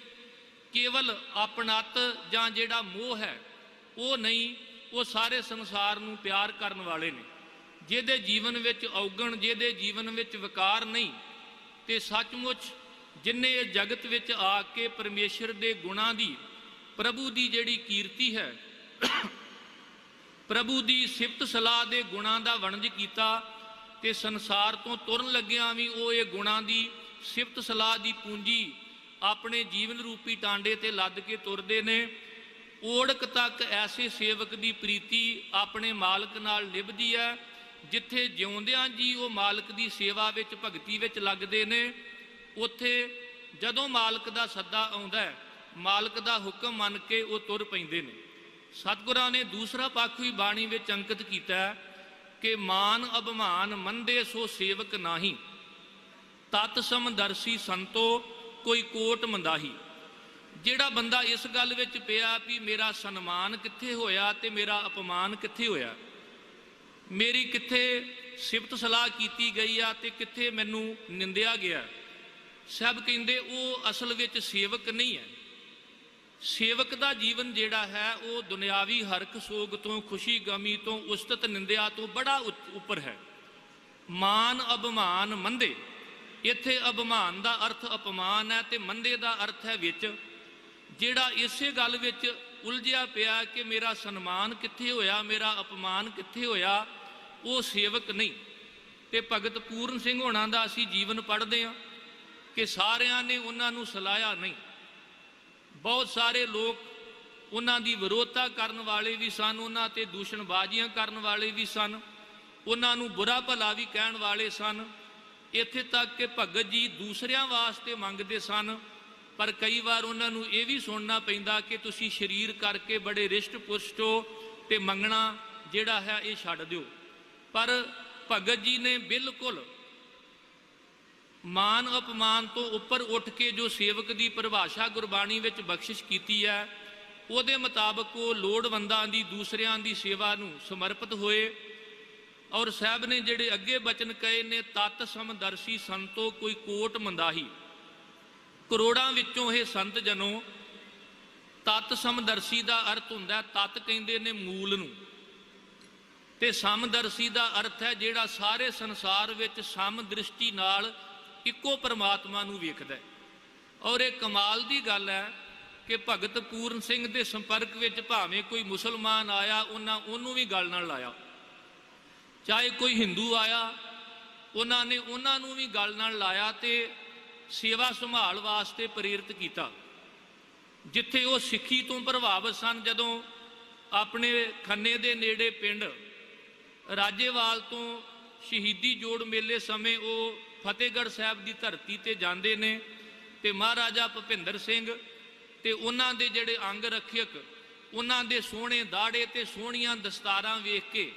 ਕੇਵਲ ਆਪਣਤ ਜਾਂ ਜਿਹੜਾ ਮੋਹ ਹੈ ਉਹ ਨਹੀਂ, ਉਹ ਸਾਰੇ ਸੰਸਾਰ ਨੂੰ ਪਿਆਰ ਕਰਨ ਵਾਲੇ ਨੇ। ਜਿਹਦੇ ਜੀਵਨ ਵਿੱਚ ਔਗਣ, ਜਿਹਦੇ ਜੀਵਨ ਵਿੱਚ ਵਿਕਾਰ ਨਹੀਂ, ਤੇ ਸੱਚਮੁੱਚ ਜਿਨ੍ਹਾਂ ਇਹ ਜਗਤ ਵਿੱਚ ਆ ਕੇ ਪਰਮੇਸ਼ਰ ਦੇ ਗੁਣਾਂ ਦੀ, ਪ੍ਰਭੂ ਦੀ ਜਿਹੜੀ ਕੀਰਤੀ ਹੈ, ਪ੍ਰਭੂ ਦੀ ਸਿਫਤ ਸਲਾਹ ਦੇ ਗੁਣਾਂ ਦਾ ਵਣਜ ਕੀਤਾ, ਤੇ ਸੰਸਾਰ ਤੋਂ ਤੁਰਨ ਲੱਗਿਆਂ ਵੀ ਉਹ ਇਹ ਗੁਣਾਂ ਦੀ ਸਿਫਤ ਸਲਾਹ ਦੀ ਪੂੰਜੀ ਆਪਣੇ ਜੀਵਨ ਰੂਪੀ ਟਾਂਡੇ ਤੇ ਲੱਦ ਕੇ ਤੁਰਦੇ ਨੇ। ਓੜਕ ਤੱਕ ਐਸੇ ਸੇਵਕ ਦੀ ਪ੍ਰੀਤੀ ਆਪਣੇ ਮਾਲਕ ਨਾਲ ਨਿਭਦੀ ਹੈ, ਜਿੱਥੇ ਜਿਉਂਦਿਆਂ ਜੀ ਉਹ ਮਾਲਕ ਦੀ ਸੇਵਾ ਵਿੱਚ, ਭਗਤੀ ਵਿੱਚ ਲੱਗਦੇ ਨੇ, ਉੱਥੇ ਜਦੋਂ ਮਾਲਕ ਦਾ ਸੱਦਾ ਆਉਂਦਾ ਹੈ, ਮਾਲਕ ਦਾ ਹੁਕਮ ਮੰਨ ਕੇ ਉਹ ਤੁਰ ਪੈਂਦੇ ਨੇ। ਸਤਿਗੁਰਾਂ ਨੇ ਦੂਸਰਾ ਪੱਖ ਵੀ ਬਾਣੀ ਵਿੱਚ ਅੰਕਿਤ ਕੀਤਾ ਕਿ ਮਾਨ ਅਭਿਮਾਨ ਮੰਦੇ ਸੋ ਸੇਵਕ ਨਾਹੀ, ਤਤ ਸਮਦਰਸੀ ਸੰਤੋ ਕੋਈ ਕੋਟ ਮੰਦਾਹੀ। ਜਿਹੜਾ ਬੰਦਾ ਇਸ ਗੱਲ ਵਿੱਚ ਪਿਆ ਵੀ ਮੇਰਾ ਸਨਮਾਨ ਕਿੱਥੇ ਹੋਇਆ ਤੇ ਮੇਰਾ ਅਪਮਾਨ ਕਿੱਥੇ ਹੋਇਆ, ਮੇਰੀ ਕਿੱਥੇ ਸਿਫਤ ਸਲਾਹ ਕੀਤੀ ਗਈ ਆ ਤੇ ਕਿੱਥੇ ਮੈਨੂੰ ਨਿੰਦਿਆ ਗਿਆ, ਸਭ ਕਹਿੰਦੇ ਉਹ ਅਸਲ ਵਿੱਚ ਸੇਵਕ ਨਹੀਂ ਹੈ। ਸੇਵਕ ਦਾ ਜੀਵਨ ਜਿਹੜਾ ਹੈ ਉਹ ਦੁਨਿਆਵੀ ਹਰਖ ਸੋਗ ਤੋਂ, ਖੁਸ਼ੀ ਗਮੀ ਤੋਂ, ਉਸਤਤ ਨਿੰਦਿਆ ਤੋਂ ਬੜਾ ਉੱਪਰ ਹੈ। ਮਾਨ ਅਭਿਮਾਨ ਮੰਦੇ, ਇੱਥੇ ਅਭਿਮਾਨ ਦਾ ਅਰਥ ਅਪਮਾਨ ਹੈ ਤੇ ਮੰਦੇ ਦਾ ਅਰਥ ਹੈ ਵਿੱਚ। ਜਿਹੜਾ ਇਸੇ ਗੱਲ ਵਿੱਚ ਉਲਝਿਆ ਪਿਆ ਕਿ ਮੇਰਾ ਸਨਮਾਨ ਕਿੱਥੇ ਹੋਇਆ, ਮੇਰਾ ਅਪਮਾਨ ਕਿੱਥੇ ਹੋਇਆ, ਉਹ ਸੇਵਕ ਨਹੀਂ। ਤੇ ਭਗਤ ਪੂਰਨ ਸਿੰਘ ਹੋਣਾ ਦਾ ਅਸੀਂ ਜੀਵਨ ਪੜ੍ਹਦੇ ਹਾਂ ਕਿ ਸਾਰਿਆਂ ਨੇ ਉਹਨਾਂ ਨੂੰ ਸਲਾਹਿਆ ਨਹੀਂ। ਬਹੁਤ ਸਾਰੇ ਲੋਕ ਉਹਨਾਂ ਦੀ ਵਿਰੋਧਤਾ ਕਰਨ ਵਾਲੇ ਵੀ ਸਨ, ਉਹਨਾਂ ਤੇ ਦੂਸ਼ਣਬਾਜ਼ੀਆਂ ਕਰਨ ਵਾਲੇ ਵੀ ਸਨ, ਉਹਨਾਂ ਨੂੰ ਬੁਰਾ ਭਲਾ ਵੀ ਕਹਿਣ ਵਾਲੇ ਸਨ। ਇੱਥੇ ਤੱਕ ਕਿ ਭਗਤ ਜੀ ਦੂਸਰਿਆਂ ਵਾਸਤੇ ਮੰਗਦੇ ਸਨ, ਪਰ ਕਈ ਵਾਰ ਉਹਨਾਂ ਨੂੰ ਇਹ ਵੀ ਸੁਣਨਾ ਪੈਂਦਾ ਕਿ ਤੁਸੀਂ ਸਰੀਰ ਕਰਕੇ ਬੜੇ ਰਿਸ਼ਟ ਪੁਸ਼ਟ ਹੋ ਤੇ ਮੰਗਣਾ ਜਿਹੜਾ ਹੈ ਇਹ ਛੱਡ ਦਿਓ। ਪਰ ਭਗਤ ਜੀ ਨੇ ਬਿਲਕੁਲ ਮਾਨ ਅਪਮਾਨ ਤੋਂ ਉੱਪਰ ਉੱਠ ਕੇ ਜੋ ਸੇਵਕ ਦੀ ਪਰਿਭਾਸ਼ਾ ਗੁਰਬਾਣੀ ਵਿੱਚ ਬਖਸ਼ਿਸ਼ ਕੀਤੀ ਹੈ, ਉਹਦੇ ਮੁਤਾਬਕ ਉਹ ਲੋੜਵੰਦਾਂ ਦੀ, ਦੂਸਰਿਆਂ ਦੀ ਸੇਵਾ ਨੂੰ ਸਮਰਪਿਤ ਹੋਏ। ਔਰ ਸਾਹਿਬ ਨੇ ਜਿਹੜੇ ਅੱਗੇ ਬਚਨ ਕਹੇ ਨੇ, ਤਤ ਸਮਦਰਸੀ ਸੰਤੋ ਕੋਈ ਕੋਟ ਮੰਦਾਹੀ। ਕਰੋੜਾਂ ਵਿੱਚੋਂ ਇਹ ਸੰਤ ਜਨੋ, ਤਤ ਸਮਦਰਸੀ ਦਾ ਅਰਥ ਹੁੰਦਾ, ਤਤ ਕਹਿੰਦੇ ਨੇ ਮੂਲ ਨੂੰ, ਤੇ ਸਮਦਰਸੀ ਦਾ ਅਰਥ ਹੈ ਜਿਹੜਾ ਸਾਰੇ ਸੰਸਾਰ ਵਿੱਚ ਸਮ ਦ੍ਰਿਸ਼ਟੀ ਨਾਲ ਇੱਕੋ ਪਰਮਾਤਮਾ ਨੂੰ ਵੇਖਦਾ। ਔਰ ਇਹ ਕਮਾਲ ਦੀ ਗੱਲ ਹੈ ਕਿ ਭਗਤ ਪੂਰਨ ਸਿੰਘ ਦੇ ਸੰਪਰਕ ਵਿੱਚ ਭਾਵੇਂ ਕੋਈ ਮੁਸਲਮਾਨ ਆਇਆ, ਉਹਨੂੰ ਵੀ ਗੱਲ ਨਾਲ ਲਾਇਆ, ਚਾਹੇ ਕੋਈ ਹਿੰਦੂ ਆਇਆ, ਉਹਨਾਂ ਨੇ ਉਹਨਾਂ ਨੂੰ ਵੀ ਗੱਲ ਨਾਲ ਲਾਇਆ ਤੇ ਸੇਵਾ ਸੰਭਾਲ ਵਾਸਤੇ ਪ੍ਰੇਰਿਤ ਕੀਤਾ। ਜਿੱਥੇ ਉਹ ਸਿੱਖੀ ਤੋਂ ਪ੍ਰਭਾਵਿਤ ਸਨ, ਜਦੋਂ ਆਪਣੇ ਖੰਨੇ ਦੇ ਨੇੜੇ ਪਿੰਡ ਰਾਜੇਵਾਲ ਤੋਂ ਸ਼ਹੀਦੀ ਜੋੜ ਮੇਲੇ ਸਮੇਂ ਉਹ ਫਤਿਹਗੜ੍ਹ ਸਾਹਿਬ ਦੀ ਧਰਤੀ ਤੇ ਜਾਂਦੇ ਨੇ, ਤੇ ਮਹਾਰਾਜਾ ਭੁਪਿੰਦਰ ਸਿੰਘ ਤੇ ਉਹਨਾਂ ਦੇ ਜਿਹੜੇ ਅੰਗ ਰੱਖਿਅਕ, ਉਹਨਾਂ ਦੇ ਸੋਹਣੇ ਦਾੜੇ ਤੇ ਸੋਹਣੀਆਂ ਦਸਤਾਰਾਂ ਵੇਖ ਕੇ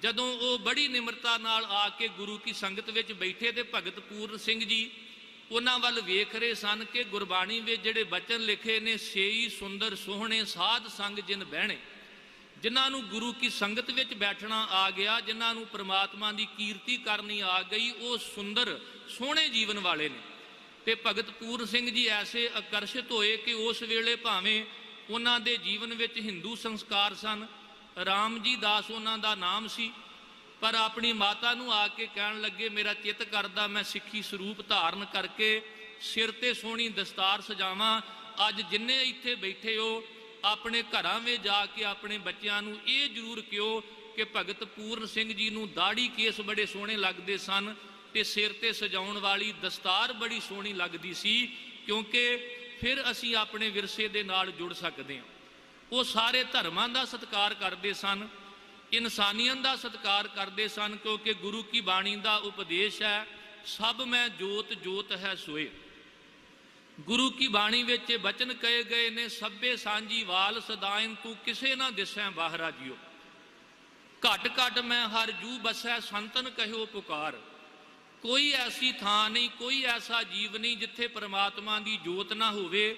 ਜਦੋਂ ਉਹ ਬੜੀ ਨਿਮਰਤਾ ਨਾਲ ਆ ਕੇ ਗੁਰੂ ਕੀ ਸੰਗਤ ਵਿੱਚ ਬੈਠੇ, ਤੇ ਭਗਤ ਪੂਰਨ ਸਿੰਘ ਜੀ ਉਹਨਾਂ ਵੱਲ ਵੇਖ ਰਹੇ ਸਨ ਕਿ ਗੁਰਬਾਣੀ ਵਿੱਚ ਜਿਹੜੇ ਬਚਨ ਲਿਖੇ ਨੇ, ਸੇਈ ਸੁੰਦਰ ਸੋਹਣੇ ਸਾਧ ਸੰਗ ਜਿਨ ਬਹਿਣੇ, ਜਿਨ੍ਹਾਂ ਨੂੰ ਗੁਰੂ ਕੀ ਸੰਗਤ ਵਿੱਚ ਬੈਠਣਾ ਆ ਗਿਆ, ਜਿਨ੍ਹਾਂ ਨੂੰ ਪ੍ਰਮਾਤਮਾ ਦੀ ਕੀਰਤੀ ਕਰਨੀ ਆ ਗਈ, ਉਹ ਸੁੰਦਰ ਸੋਹਣੇ ਜੀਵਨ ਵਾਲੇ ਨੇ। ਤੇ ਭਗਤ ਪੂਰਨ ਸਿੰਘ ਜੀ ਐਸੇ ਆਕਰਸ਼ਿਤ ਹੋਏ ਕਿ ਉਸ ਵੇਲੇ ਭਾਵੇਂ ਉਹਨਾਂ ਦੇ ਜੀਵਨ ਵਿੱਚ ਹਿੰਦੂ ਸੰਸਕਾਰ ਸਨ, ਰਾਮ ਜੀ ਦਾਸ ਉਹਨਾਂ ਦਾ ਨਾਮ ਸੀ, ਪਰ ਆਪਣੀ ਮਾਤਾ ਨੂੰ ਆ ਕੇ ਕਹਿਣ ਲੱਗੇ, ਮੇਰਾ ਚਿੱਤ ਕਰਦਾ ਮੈਂ ਸਿੱਖੀ ਸਰੂਪ ਧਾਰਨ ਕਰਕੇ ਸਿਰ ਤੇ ਸੋਹਣੀ ਦਸਤਾਰ ਸਜਾਵਾਂ। ਅੱਜ ਜਿੰਨੇ ਇੱਥੇ ਬੈਠੇ ਹੋ, ਆਪਣੇ ਘਰਾਂ ਵਿੱਚ ਜਾ ਕੇ ਆਪਣੇ ਬੱਚਿਆਂ ਨੂੰ ਇਹ ਜ਼ਰੂਰ ਕਿਹੋ ਕਿ ਭਗਤ ਪੂਰਨ ਸਿੰਘ ਜੀ ਨੂੰ ਦਾੜੀ ਕੇਸ ਬੜੇ ਸੋਹਣੇ ਲੱਗਦੇ ਸਨ ਤੇ ਸਿਰ ਤੇ ਸਜਾਉਣ ਵਾਲੀ ਦਸਤਾਰ ਬੜੀ ਸੋਹਣੀ ਲੱਗਦੀ ਸੀ, ਕਿਉਂਕਿ ਫਿਰ ਅਸੀਂ ਆਪਣੇ ਵਿਰਸੇ ਦੇ ਨਾਲ ਜੁੜ ਸਕਦੇ ਹਾਂ। ਉਹ ਸਾਰੇ ਧਰਮਾਂ ਦਾ ਸਤਿਕਾਰ ਕਰਦੇ ਸਨ, ਇਨਸਾਨੀਅਤ ਦਾ ਸਤਿਕਾਰ ਕਰਦੇ ਸਨ, ਕਿਉਂਕਿ ਗੁਰੂ ਕੀ ਬਾਣੀ ਦਾ ਉਪਦੇਸ਼ ਹੈ, ਸਭ ਮੈਂ ਜੋਤ ਜੋਤ ਹੈ ਸੋਏ। ਗੁਰੂ ਕੀ ਬਾਣੀ ਵਿੱਚ ਬਚਨ ਕਹੇ ਗਏ ਨੇ, ਸਭੇ ਸਾਂਝੀ ਵਾਲ ਸਦਾਇਨ ਤੂੰ ਕਿਸੇ ਨਾ ਦਿਸੈ ਬਾਹਰਾ ਜਿਉ, ਘਟ ਘਟ ਮੈਂ ਹਰ ਜੂ ਬਸੈ ਸੰਤਨ ਕਹਿਓ ਪੁਕਾਰ। ਕੋਈ ਐਸੀ ਥਾਂ ਨਹੀਂ, ਕੋਈ ਐਸਾ ਜੀਵ ਨਹੀਂ ਜਿੱਥੇ ਪਰਮਾਤਮਾ ਦੀ ਜੋਤ ਨਾ ਹੋਵੇ।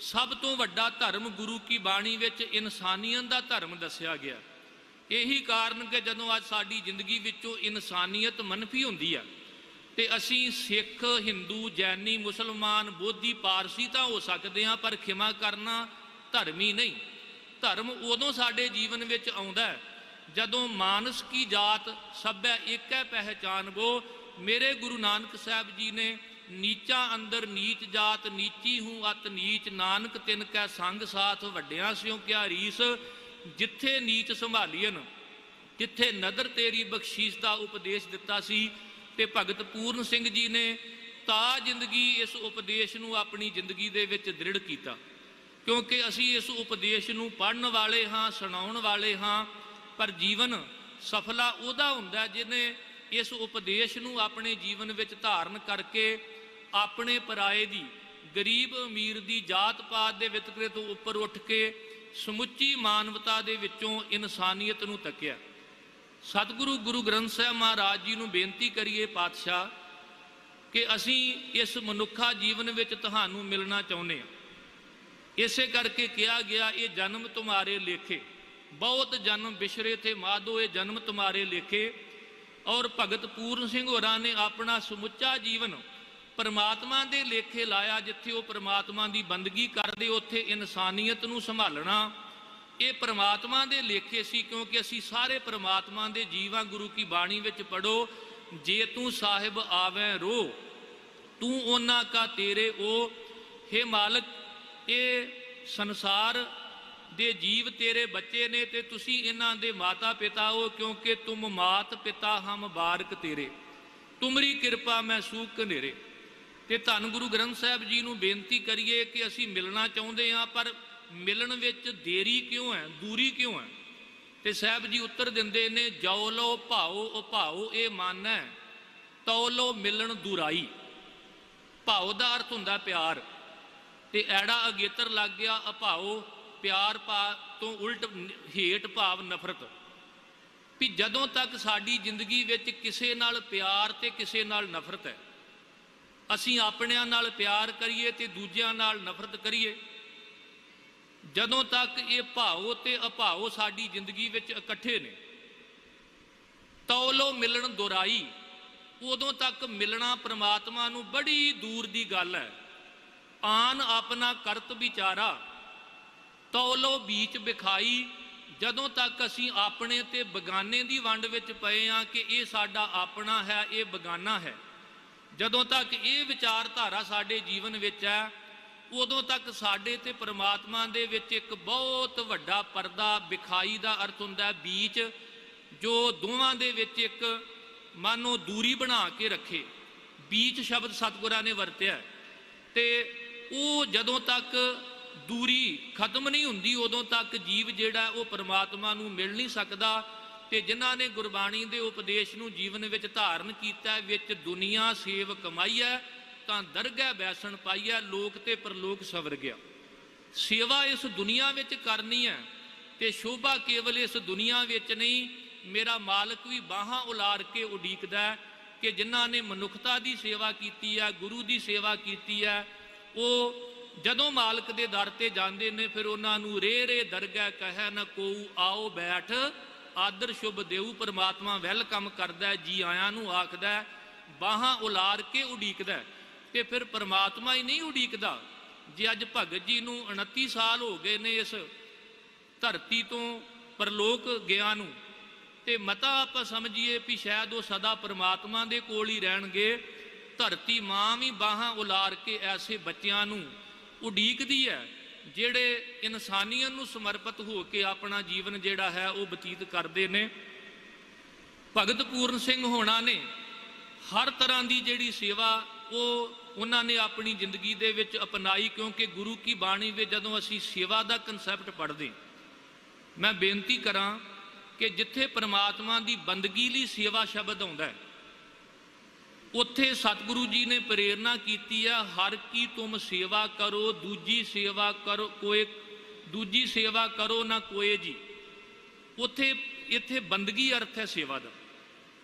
ਸਭ ਤੋਂ ਵੱਡਾ ਧਰਮ ਗੁਰੂ ਕੀ ਬਾਣੀ ਵਿੱਚ ਇਨਸਾਨੀਅਤ ਦਾ ਧਰਮ ਦੱਸਿਆ ਗਿਆ। ਇਹੀ ਕਾਰਨ ਕਿ ਜਦੋਂ ਅੱਜ ਸਾਡੀ ਜ਼ਿੰਦਗੀ ਵਿੱਚੋਂ ਇਨਸਾਨੀਅਤ ਮਨਫੀ ਹੁੰਦੀ ਆ ਤੇ ਅਸੀਂ ਸਿੱਖ, ਹਿੰਦੂ, ਜੈਨੀ, ਮੁਸਲਮਾਨ, ਬੋਧੀ, ਪਾਰਸੀ ਤਾਂ ਹੋ ਸਕਦੇ ਹਾਂ, ਪਰ ਖਿਮਾ ਕਰਨਾ ਧਰਮੀ ਨਹੀਂ। ਧਰਮ ਉਦੋਂ ਸਾਡੇ ਜੀਵਨ ਵਿੱਚ ਆਉਂਦਾ ਹੈ ਜਦੋਂ ਮਾਨਸ ਕੀ ਜਾਤ ਸਭੈ ਏਕੈ ਪਹਿਚਾਨਬੋ। ਮੇਰੇ ਗੁਰੂ ਨਾਨਕ ਸਾਹਿਬ ਜੀ ਨੇ ਨੀਚਾਂ ਅੰਦਰ ਨੀਚ ਜਾਤ ਨੀਚੀ ਹੂੰ ਅਤ ਨੀਚ, ਨਾਨਕ ਤਿਨ ਕੈ ਸੰਗ ਸਾਥ ਵੱਡਿਆਂ ਸਿਉ ਕਿਆ ਰੀਸ। ਜਿੱਥੇ ਨੀਚ ਸੰਭਾਲੀਨ ਤਿੱਥੇ ਨਦਰ ਤੇਰੀ ਬਖਸ਼ੀਸ਼ ਦਾ ਉਪਦੇਸ਼ ਦਿੱਤਾ ਸੀ। ਤੇ ਭਗਤ ਪੂਰਨ ਸਿੰਘ ਜੀ ਨੇ ਤਾਂ ਜ਼ਿੰਦਗੀ ਇਸ ਉਪਦੇਸ਼ ਨੂੰ ਆਪਣੀ ਜ਼ਿੰਦਗੀ ਦੇ ਵਿੱਚ ਦ੍ਰਿੜ ਕੀਤਾ, ਕਿਉਂਕਿ ਅਸੀਂ ਇਸ ਉਪਦੇਸ਼ ਨੂੰ ਪੜ੍ਹਨ ਵਾਲੇ ਹਾਂ, ਸੁਣਾਉਣ ਵਾਲੇ ਹਾਂ, ਪਰ ਜੀਵਨ ਸਫਲਾ ਉਹਦਾ ਹੁੰਦਾ ਜਿਹਨੇ ਇਸ ਉਪਦੇਸ਼ ਨੂੰ ਆਪਣੇ ਜੀਵਨ ਵਿੱਚ ਧਾਰਨ ਕਰਕੇ ਆਪਣੇ ਪਰਾਏ ਦੀ, ਗਰੀਬ ਅਮੀਰ ਦੀ, ਜਾਤ ਪਾਤ ਦੇ ਵਿਤਕਰੇ ਤੋਂ ਉੱਪਰ ਉੱਠ ਕੇ ਸਮੁੱਚੀ ਮਾਨਵਤਾ ਦੇ ਵਿੱਚੋਂ ਇਨਸਾਨੀਅਤ ਨੂੰ ਤੱਕਿਆ। ਸਤਿਗੁਰੂ ਗੁਰੂ ਗ੍ਰੰਥ ਸਾਹਿਬ ਮਹਾਰਾਜ ਜੀ ਨੂੰ ਬੇਨਤੀ ਕਰੀਏ ਪਾਤਸ਼ਾਹ ਕਿ ਅਸੀਂ ਇਸ ਮਨੁੱਖਾ ਜੀਵਨ ਵਿੱਚ ਤੁਹਾਨੂੰ ਮਿਲਣਾ ਚਾਹੁੰਦੇ ਹਾਂ। ਇਸੇ ਕਰਕੇ ਕਿਹਾ ਗਿਆ ਇਹ ਜਨਮ ਤੁਮਾਰੇ ਲੇਖੇ, ਬਹੁਤ ਜਨਮ ਬਿਸ਼ਰੇ ਥੇ ਮਾਧੋ, ਇਹ ਜਨਮ ਤੁਮਾਰੇ ਲੇਖੇ। ਔਰ ਭਗਤ ਪੂਰਨ ਸਿੰਘ ਹੋਰਾਂ ਨੇ ਆਪਣਾ ਸਮੁੱਚਾ ਜੀਵਨ ਪਰਮਾਤਮਾ ਦੇ ਲੇਖੇ ਲਾਇਆ। ਜਿੱਥੇ ਉਹ ਪਰਮਾਤਮਾ ਦੀ ਬੰਦਗੀ ਕਰਦੇ ਉੱਥੇ ਇਨਸਾਨੀਅਤ ਨੂੰ ਸੰਭਾਲਣਾ ਇਹ ਪਰਮਾਤਮਾ ਦੇ ਲੇਖੇ ਸੀ, ਕਿਉਂਕਿ ਅਸੀਂ ਸਾਰੇ ਪਰਮਾਤਮਾ ਦੇ ਜੀਵਾਂ। ਗੁਰੂ ਕੀ ਬਾਣੀ ਵਿੱਚ ਪੜੋ, ਜੇ ਤੂੰ ਸਾਹਿਬ ਆਵੈ ਰੋ ਤੂੰ ਉਹਨਾਂ ਕਾ ਤੇਰੇ ਉਹ। ਹੇ ਮਾਲਕ, ਇਹ ਸੰਸਾਰ ਦੇ ਜੀਵ ਤੇਰੇ ਬੱਚੇ ਨੇ ਤੇ ਤੁਸੀਂ ਇਹਨਾਂ ਦੇ ਮਾਤਾ ਪਿਤਾ ਹੋ, ਕਿਉਂਕਿ ਤੁਮ ਮਾਤ ਪਿਤਾ ਹਮ ਬਾਰਕ ਤੇਰੇ, ਤੁਮਰੀ ਕਿਰਪਾ ਮੈਂ ਸੂਖ ਹਨੇਰੇ। ਤੇ ਧੰਨ ਗੁਰੂ ਗ੍ਰੰਥ ਸਾਹਿਬ ਜੀ ਨੂੰ ਬੇਨਤੀ ਕਰੀਏ ਕਿ ਅਸੀਂ ਮਿਲਣਾ ਚਾਹੁੰਦੇ ਹਾਂ, ਪਰ ਮਿਲਣ ਵਿੱਚ ਦੇਰੀ ਕਿਉਂ ਹੈ, ਦੂਰੀ ਕਿਉਂ ਹੈ? ਤੇ ਸਾਹਿਬ ਜੀ ਉੱਤਰ ਦਿੰਦੇ ਨੇ, ਜੋ ਲੋ ਭਾਓ ਉਭਾਓ ਇਹ ਮਨ ਹੈ, ਤੋ ਲੋ ਮਿਲਣ ਦੁਰਾਈ। ਭਾਓ ਦਾ ਅਰਥ ਹੁੰਦਾ ਪਿਆਰ, ਤੇ ਐੜਾ ਅਗੇਤਰ ਲੱਗ ਗਿਆ ਅਭਾਓ, ਪਿਆਰ ਭਾ ਤੋਂ ਉਲਟ ਹੇਠ ਭਾਵ ਨਫ਼ਰਤ। ਵੀ ਜਦੋਂ ਤੱਕ ਸਾਡੀ ਜ਼ਿੰਦਗੀ ਵਿੱਚ ਕਿਸੇ ਨਾਲ ਪਿਆਰ ਤੇ ਕਿਸੇ ਨਾਲ ਨਫ਼ਰਤ ਹੈ, ਅਸੀਂ ਆਪਣਿਆਂ ਨਾਲ ਪਿਆਰ ਕਰੀਏ ਤੇ ਦੂਜਿਆਂ ਨਾਲ ਨਫ਼ਰਤ ਕਰੀਏ, ਜਦੋਂ ਤੱਕ ਇਹ ਭਾਵ ਤੇ ਅਭਾਵ ਸਾਡੀ ਜ਼ਿੰਦਗੀ ਵਿੱਚ ਇਕੱਠੇ ਨੇ, ਤੌਲੋ ਮਿਲਣ ਦੁਰਾਈ, ਉਦੋਂ ਤੱਕ ਮਿਲਣਾ ਪ੍ਰਮਾਤਮਾ ਨੂੰ ਬੜੀ ਦੂਰ ਦੀ ਗੱਲ ਹੈ। ਆਨ ਆਪਣਾ ਕਰਤ ਵਿਚਾਰਾ ਤੌਲੋ ਬੀਚ ਵਿਖਾਈ। ਜਦੋਂ ਤੱਕ ਅਸੀਂ ਆਪਣੇ ਤੇ ਬਗਾਨੇ ਦੀ ਵੰਡ ਵਿੱਚ ਪਏ ਹਾਂ ਕਿ ਇਹ ਸਾਡਾ ਆਪਣਾ ਹੈ, ਇਹ ਬਗਾਨਾ ਹੈ, ਜਦੋਂ ਤੱਕ ਇਹ ਵਿਚਾਰਧਾਰਾ ਸਾਡੇ ਜੀਵਨ ਵਿੱਚ ਹੈ, ਉਦੋਂ ਤੱਕ ਸਾਡੇ ਤੇ ਪਰਮਾਤਮਾ ਦੇ ਵਿੱਚ ਇੱਕ ਬਹੁਤ ਵੱਡਾ ਪਰਦਾ, ਵਿਖਾਈ ਦਾ ਅਰਥ ਹੁੰਦਾ ਬੀਚ, ਜੋ ਦੋਵਾਂ ਦੇ ਵਿੱਚ ਇੱਕ ਮਾਨੋ ਦੂਰੀ ਬਣਾ ਕੇ ਰੱਖੇ। ਬੀਚ ਸ਼ਬਦ ਸਤਿਗੁਰਾਂ ਨੇ ਵਰਤਿਆ, ਤੇ ਉਹ ਜਦੋਂ ਤੱਕ ਦੂਰੀ ਖਤਮ ਨਹੀਂ ਹੁੰਦੀ ਉਦੋਂ ਤੱਕ ਜੀਵ ਜਿਹੜਾ ਉਹ ਪਰਮਾਤਮਾ ਨੂੰ ਮਿਲ ਨਹੀਂ ਸਕਦਾ। ਤੇ ਜਿਨ੍ਹਾਂ ਨੇ ਗੁਰਬਾਣੀ ਦੇ ਉਪਦੇਸ਼ ਨੂੰ ਜੀਵਨ ਵਿੱਚ ਧਾਰਨ ਕੀਤਾ, ਵਿੱਚ ਦੁਨੀਆ ਸੇਵ ਕਮਾਈਐ ਤਾਂ ਦਰਗਹਿ ਬੈਸਣ ਪਾਈਐ, ਲੋਕ ਤੇ ਪਰਲੋਕ ਸਵਰ ਗਿਆ। ਸੇਵਾ ਇਸ ਦੁਨੀਆ ਵਿੱਚ ਕਰਨੀ ਹੈ ਤੇ ਸ਼ੋਭਾ ਕੇਵਲ ਇਸ ਦੁਨੀਆ ਵਿੱਚ ਨਹੀਂ। ਮੇਰਾ ਮਾਲਕ ਵੀ ਬਾਹਾਂ ਉਲਾਰ ਕੇ ਉਡੀਕਦਾ ਕਿ ਜਿਨ੍ਹਾਂ ਨੇ ਮਨੁੱਖਤਾ ਦੀ ਸੇਵਾ ਕੀਤੀ ਹੈ, ਗੁਰੂ ਦੀ ਸੇਵਾ ਕੀਤੀ ਹੈ, ਉਹ ਜਦੋਂ ਮਾਲਕ ਦੇ ਦਰ ਤੇ ਜਾਂਦੇ ਨੇ ਫਿਰ ਉਹਨਾਂ ਨੂੰ ਰੇ ਰੇ ਦਰਗਹਿ ਕਹਿ ਨਾ ਕੋਊ ਆਓ ਬੈਠ ਆਦਰ ਸ਼ੁਭ ਦੇਊ। ਪਰਮਾਤਮਾ ਵੈਲਕਮ ਕਰਦਾ, ਜੀ ਆਇਆਂ ਨੂੰ ਆਖਦਾ, ਬਾਹਾਂ ਉਲਾਰ ਕੇ ਉਡੀਕਦਾ। ਤੇ ਫਿਰ ਪਰਮਾਤਮਾ ਹੀ ਨਹੀਂ ਉਡੀਕਦਾ। ਜੇ ਅੱਜ ਭਗਤ ਜੀ ਨੂੰ 29 ਸਾਲ ਹੋ ਗਏ ਨੇ ਇਸ ਧਰਤੀ ਤੋਂ ਪਰਲੋਕ ਗਿਆ ਨੂੰ, ਤੇ ਮਤਾ ਆਪਾਂ ਸਮਝੀਏ ਵੀ ਸ਼ਾਇਦ ਉਹ ਸਦਾ ਪਰਮਾਤਮਾ ਦੇ ਕੋਲ ਹੀ ਰਹਿਣਗੇ। ਧਰਤੀ ਮਾਂ ਵੀ ਬਾਹਾਂ ਉਲਾਰ ਕੇ ਐਸੇ ਬੱਚਿਆਂ ਨੂੰ ਉਡੀਕਦੀ ਹੈ ਜਿਹੜੇ ਇਨਸਾਨੀਅਤ ਨੂੰ ਸਮਰਪਿਤ ਹੋ ਕੇ ਆਪਣਾ ਜੀਵਨ ਜਿਹੜਾ ਹੈ ਉਹ ਬਤੀਤ ਕਰਦੇ ਨੇ। ਭਗਤ ਪੂਰਨ ਸਿੰਘ ਹੋਣਾ ਨੇ ਹਰ ਤਰ੍ਹਾਂ ਦੀ ਜਿਹੜੀ ਸੇਵਾ ਉਹ ਉਹਨਾਂ ਨੇ ਆਪਣੀ ਜ਼ਿੰਦਗੀ ਦੇ ਵਿੱਚ ਅਪਣਾਈ, ਕਿਉਂਕਿ ਗੁਰੂ ਕੀ ਬਾਣੀ ਵਿੱਚ ਜਦੋਂ ਅਸੀਂ ਸੇਵਾ ਦਾ ਕਨਸੈਪਟ ਪੜ੍ਹਦੇ, ਮੈਂ ਬੇਨਤੀ ਕਰਾਂ ਕਿ ਜਿੱਥੇ ਪਰਮਾਤਮਾ ਦੀ ਬੰਦਗੀ ਲਈ ਸੇਵਾ ਸ਼ਬਦ ਆਉਂਦਾ ਹੈ, ਉੱਥੇ ਸਤਿਗੁਰੂ ਜੀ ਨੇ ਪ੍ਰੇਰਨਾ ਕੀਤੀ ਹੈ, ਹਰ ਕੀ ਤੁਮ ਸੇਵਾ ਕਰੋ ਦੂਜੀ ਸੇਵਾ ਕਰੋ ਕੋਏ, ਦੂਜੀ ਸੇਵਾ ਕਰੋ ਨਾ ਕੋਏ ਜੀ। ਉੱਥੇ ਇੱਥੇ ਬੰਦਗੀ ਅਰਥ ਹੈ ਸੇਵਾ ਦਾ,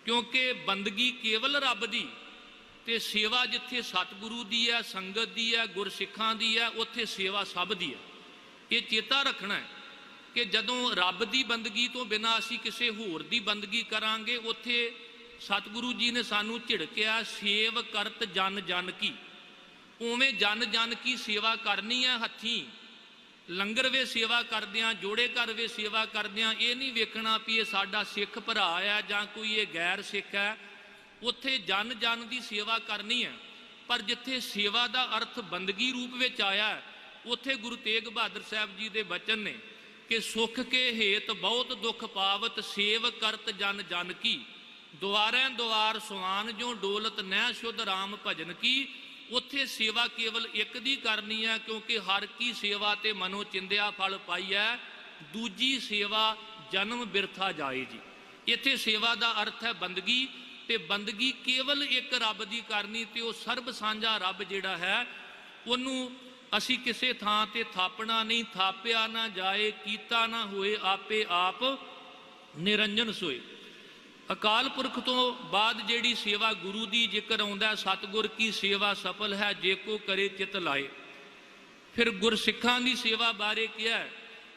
ਕਿਉਂਕਿ ਬੰਦਗੀ ਕੇਵਲ ਰੱਬ ਦੀ, ਤੇ ਸੇਵਾ ਜਿੱਥੇ ਸਤਿਗੁਰੂ ਦੀ ਹੈ, ਸੰਗਤ ਦੀ ਹੈ, ਗੁਰਸਿੱਖਾਂ ਦੀ ਹੈ, ਉੱਥੇ ਸੇਵਾ ਸਭ ਦੀ ਹੈ। ਇਹ ਚੇਤਾ ਰੱਖਣਾ ਹੈ ਕਿ ਜਦੋਂ ਰੱਬ ਦੀ ਬੰਦਗੀ ਤੋਂ ਬਿਨਾਂ ਅਸੀਂ ਕਿਸੇ ਹੋਰ ਦੀ ਬੰਦਗੀ ਕਰਾਂਗੇ, ਉੱਥੇ ਸਤਿਗੁਰੂ ਜੀ ਨੇ ਸਾਨੂੰ ਝਿੜਕਿਆ, ਸੇਵ ਕਰਤ ਜਨ ਜਨ ਕੀ। ਉਵੇਂ ਜਨ ਜਨ ਕੀ ਸੇਵਾ ਕਰਨੀ ਹੈ ਹੱਥੀਂ, लंगर वे सेवा करदियां, जोड़े घर वे सेवा करदियां ये नहीं वेखना भी ये साडा सिख भरा है जां कोई ये गैर सिख है। उत्थे जन जन की सेवा करनी है, पर जिथे सेवा का अर्थ बंदगी रूप में आया है, उत्थे गुरु तेग बहादुर साहब जी के बचन ने कि सुख के हेत बहुत दुख पावत, सेव करत जन जन की, द्वारें द्वार सुहान जो डोलत न शुद्ध राम भजन की। उत्थे सेवा केवल एक दी करनी है, क्योंकि हर की सेवा ते मनो चिंदिया फल पाई है, दूजी सेवा जन्म बिरथा जाए जी। इत्थे सेवा का अर्थ है बंदगी, ते बंदगी केवल एक रब की करनी, ते वो सर्ब सांझा रब जिहड़ा है उन्हों असी किसी थां ते थापना नहीं, थापिया ना जाए कीता ना होए आपे आप निरंजन सोए। अकाल पुरख तो बाद जिहड़ी सेवा गुरु की जिक्र आउंदा है, सतगुर की सेवा सफल है जे को करे चित लाए। फिर गुरसिखां की सेवा बारे किया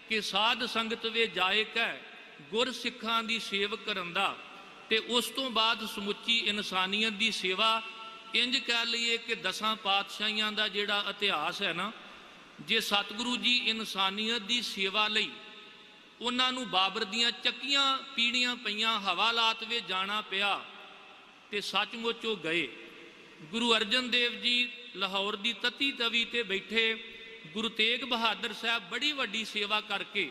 कि साध संगत वे जायक है, गुरसिखां की सेव करन दा। ते उस तो बाद समुची इंसानियत की सेवा, इंज कह लीए कि 10 पातशाहियां का जिहड़ा इतिहास है ना, जे सतगुरु जी इंसानियत की सेवा लई उन्होंने बाबर दियां चक्कियां पीड़ियां पईयां हवालात वे जाना पिया, ते सचमुच वो गए। गुरु अर्जन देव जी लाहौर की तती तवी ते बैठे, गुरु तेग बहादुर साहब बड़ी वड्डी सेवा करके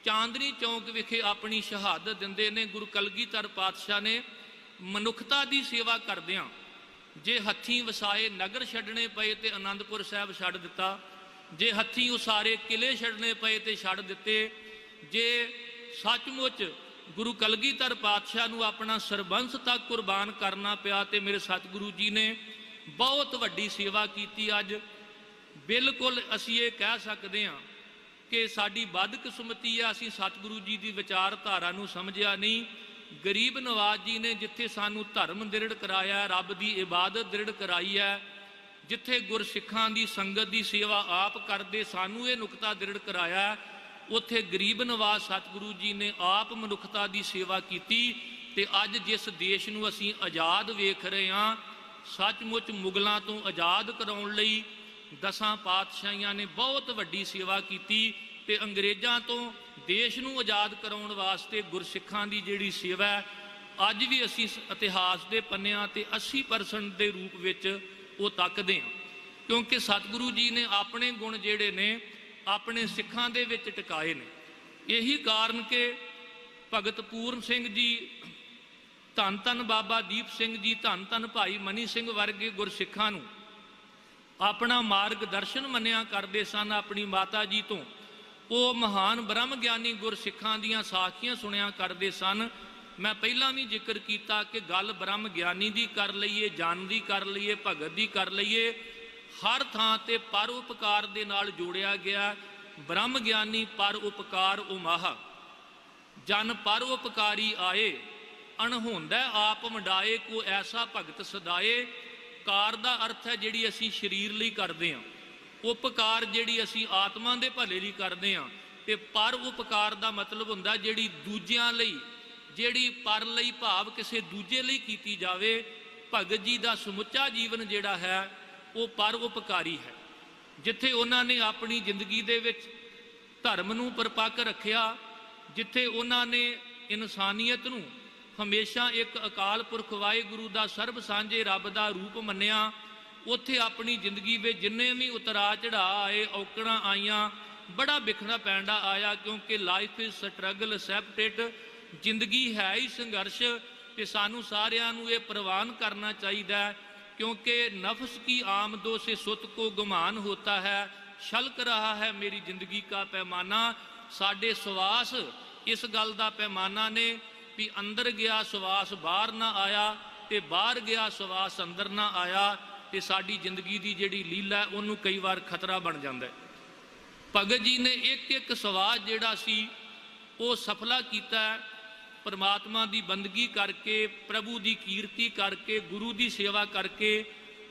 चांदनी चौक विखे अपनी शहादत दिंदे ने। गुरु कलगीधर पातशाह ने मनुखता की सेवा करदियां जे हत्थीं वसाए नगर छड्डने पए ते आनंदपुर साहब छड्ड दिता, जे हत्थीं उसारे किले छड्डने पए ते छड्ड दिते, जे सचमुच गुरु कलगीधर पातशाह नूं अपना सरबंस तक कुर्बान करना पिया, ते मेरे सतगुरु जी ने बहुत वड्डी सेवा की। अज बिल्कुल असीं ये कह सकते हाँ कि साडी बदकिस्मती है, असीं सतगुरु जी की विचारधारा नूं समझिया नहीं। गरीब नवाज जी ने जिथे सानू धर्म दृढ़ कराया, रब की इबादत दृढ़ कराई है, जिथे गुरसिखां की संगत की सेवा आप करते सानू ये नुकता दृढ़ कराया, उत्थे गरीब नवाज सतगुरु जी ने आप मनुखता की सेवा की। ते अज जिस देश नूं असीं आज़ाद वेख रहे हाँ, सचमुच मुगलों तो आज़ाद कराउण लई 10 पातशाहियां ने बहुत वड्डी सेवा की, ते अंग्रेज़ों तो देश नूं आज़ाद कराउण वास्ते गुरसिखां की जिहड़ी सेवा है अज भी असीं इतिहास के पन्नियां ते 80% के रूप विच वो तकदे हां, क्योंकि सतगुरु जी ने अपने गुण जिहड़े ने अपने सिखां दे विच टिकाए ने। यही कारण के भगत पूर्ण सिंह जी, धन धन बाबा दीप सिंह जी, धन धन भाई मनी सिंह वर्गे गुरसिखां नूं अपना मार्गदर्शन मन्निया करते सन। अपनी माता जी तो वो महान ब्रह्म ज्ञानी गुरसिखां दीयां साखियां सुनिया करते सन। मैं पहला भी जिक्र किया कि गल ब्रह्म ज्ञानी की कर लईए, जान की कर लईए, भगत की कर लईए, हर थां ते पर उपकार दे नाल जोड़िया गया। ब्रह्म ज्ञानी पर उपकार उमाह, जन पर उपकारी आए, अणहोंदा आप मंडाए, को ऐसा भगत सदाए। कार का अर्थ है जिहड़ी असी शरीर लई करदे हां, उपकार जिहड़ी असी आत्मा दे भले लई करदे हां, ते पर उपकार का मतलब हुंदा जिहड़ी दूजियां लई, जिहड़ी पर लई भाव किसी दूजे लई कीती जावे। भगत जी का समुचा जीवन जिहड़ा है वो पर उपकारी है, जिथे उन्होंने अपनी जिंदगी दे विच धर्म नूं परपक्क रखिया, जिथे उन्होंने इंसानियत नूं हमेशा एक अकाल पुरख वाहिगुरू का सर्ब सांझे रब का रूप मन्निया। उत्थे अपनी जिंदगी में जिन्ने भी उतरा चढ़ा आए, औकड़ां आईयां, बड़ा बिखरा पैंडा आया, क्योंकि लाइफ इज स्ट्रगल एक्सेप्टेड, जिंदगी है ही संघर्ष। ते सानू सारियां नूं ये प्रवान करना चाहिए, क्योंकि नफ्स की आमदों से सुत को गुमान होता है, छलक रहा है मेरी जिंदगी का पैमाना। साडे सवास इस गल का पैमाना ने भी अंदर गया सवास बाहर ना आया, ते बाहर गया सवास अंदर ना आया, ते साडी जिंदगी की जिहड़ी लीला है उन्होंने कई बार खतरा बन जाता है। भगत जी ने एक एक सवास जिहड़ा सी वो सफला किया, परमात्मा की बंदगी करके, प्रभु की कीर्ति करके, गुरु की सेवा करके,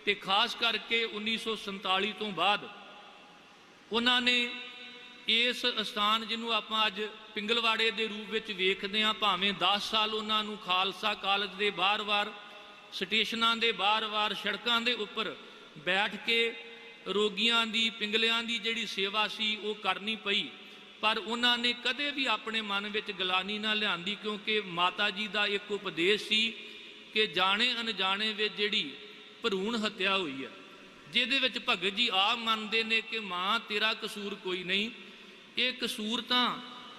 ते खास करके 1947 तो बाद उन्होंने इस स्थान जिन्हों आप अज पिंगलवाड़े के रूप में वेखते हैं, भावें 10 साल उन्होंने खालसा कॉलेज के बार बार स्टेशनों के बार बार सड़कों के उपर बैठ के ਰੋਗੀਆਂ ਦੀ ਪਿੰਗਲਿਆਂ ਦੀ ਜਿਹੜੀ ਸੇਵਾ ਸੀ ਉਹ ਕਰਨੀ ਪਈ, ਪਰ ਉਹਨਾਂ ਨੇ ਕਦੇ ਵੀ ਆਪਣੇ ਮਨ ਵਿੱਚ ਗਲਾਨੀ ਨਾ ਲਿਆਂਦੀ, ਕਿਉਂਕਿ ਮਾਤਾ ਜੀ ਦਾ ਇੱਕ ਉਪਦੇਸ਼ ਸੀ ਕਿ ਜਾਣੇ ਅਣਜਾਣੇ ਵਿੱਚ ਜਿਹੜੀ ਭਰੂਣ ਹੱਤਿਆ ਹੋਈ ਹੈ, ਜਿਹਦੇ ਵਿੱਚ ਭਗਤ ਜੀ ਆਪ ਮੰਨਦੇ ਨੇ ਕਿ ਮਾਂ ਤੇਰਾ ਕਸੂਰ ਕੋਈ ਨਹੀਂ, ਇਹ ਕਸੂਰ ਤਾਂ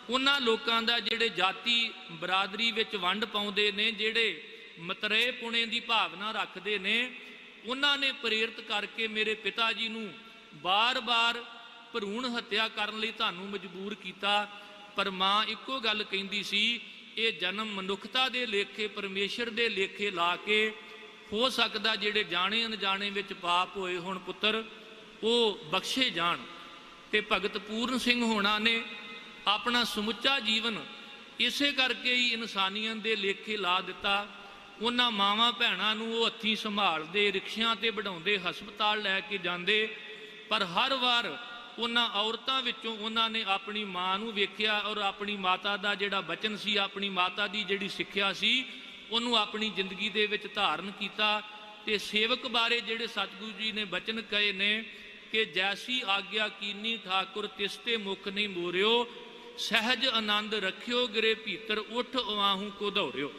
ਉਹਨਾਂ ਲੋਕਾਂ ਦਾ ਜਿਹੜੇ ਜਾਤੀ ਬਰਾਦਰੀ ਵਿੱਚ ਵੰਡ ਪਾਉਂਦੇ ਨੇ, ਜਿਹੜੇ ਮਤਰੇ ਪੁਣੇ ਦੀ ਭਾਵਨਾ ਰੱਖਦੇ ਨੇ, ਉਹਨਾਂ ਨੇ ਪ੍ਰੇਰਿਤ ਕਰਕੇ ਮੇਰੇ ਪਿਤਾ ਜੀ ਨੂੰ ਬਾਰ-ਬਾਰ ਭਰੂਣ ਹੱਤਿਆ ਕਰਨ ਲਈ ਤੁਹਾਨੂੰ ਮਜਬੂਰ ਕੀਤਾ। ਪਰ ਮਾਂ ਇੱਕੋ ਗੱਲ ਕਹਿੰਦੀ ਸੀ, ਇਹ ਜਨਮ ਮਨੁੱਖਤਾ ਦੇ ਲੇਖੇ, ਪਰਮੇਸ਼ਰ ਦੇ ਲੇਖੇ ਲਾ ਕੇ ਹੋ ਸਕਦਾ ਜਿਹੜੇ ਜਾਣੇ ਅਣਜਾਣੇ ਵਿੱਚ ਪਾਪ ਹੋਏ ਹੁਣ ਪੁੱਤਰ ਉਹ ਬਖਸ਼ੇ ਜਾਣ। ਤੇ ਭਗਤ ਪੂਰਨ ਸਿੰਘ ਹੋਣਾ ਨੇ ਆਪਣਾ ਸਮੁੱਚਾ ਜੀਵਨ ਇਸੇ ਕਰਕੇ ਹੀ ਇਨਸਾਨੀਅਤ ਦੇ ਲੇਖੇ ਲਾ ਦਿੱਤਾ। ਉਹਨਾਂ ਮਾਵਾਂ ਭੈਣਾਂ ਨੂੰ ਉਹ ਹੱਥੀਂ ਸੰਭਾਲਦੇ, ਰਿਕਸ਼ਿਆਂ ਤੇ ਬਿਠਾਉਂਦੇ, ਹਸਪਤਾਲ ਲੈ ਕੇ ਜਾਂਦੇ, ਪਰ ਹਰ ਵਾਰ ਉਹਨਾਂ ਔਰਤਾਂ ਵਿੱਚੋਂ ਉਹਨਾਂ ਨੇ ਆਪਣੀ ਮਾਂ ਨੂੰ ਵੇਖਿਆ ਔਰ ਆਪਣੀ ਮਾਤਾ ਦਾ ਜਿਹੜਾ ਬਚਨ ਸੀ, ਆਪਣੀ ਮਾਤਾ ਦੀ ਜਿਹੜੀ ਸਿੱਖਿਆ ਸੀ, ਉਹਨੂੰ ਆਪਣੀ ਜ਼ਿੰਦਗੀ ਦੇ ਵਿੱਚ ਧਾਰਨ ਕੀਤਾ। ਤੇ ਸੇਵਕ ਬਾਰੇ ਜਿਹੜੇ ਸਤਿਗੁਰੂ ਜੀ ਨੇ ਬਚਨ ਕਹੇ ਨੇ ਕਿ ਜੈਸੀ ਆਗਿਆ ਕੀਨੀ ਠਾਕੁਰ ਤਿਸ ਤੇ ਮੁਖ ਨਹੀਂ ਮੋਰਿਓ, ਸਹਿਜ ਆਨੰਦ ਰੱਖਿਓ ਗਿਰੇ ਭੀਤਰ ਉਠ ਵਾਹੂ ਕੋ ਦੌੜਿਓ।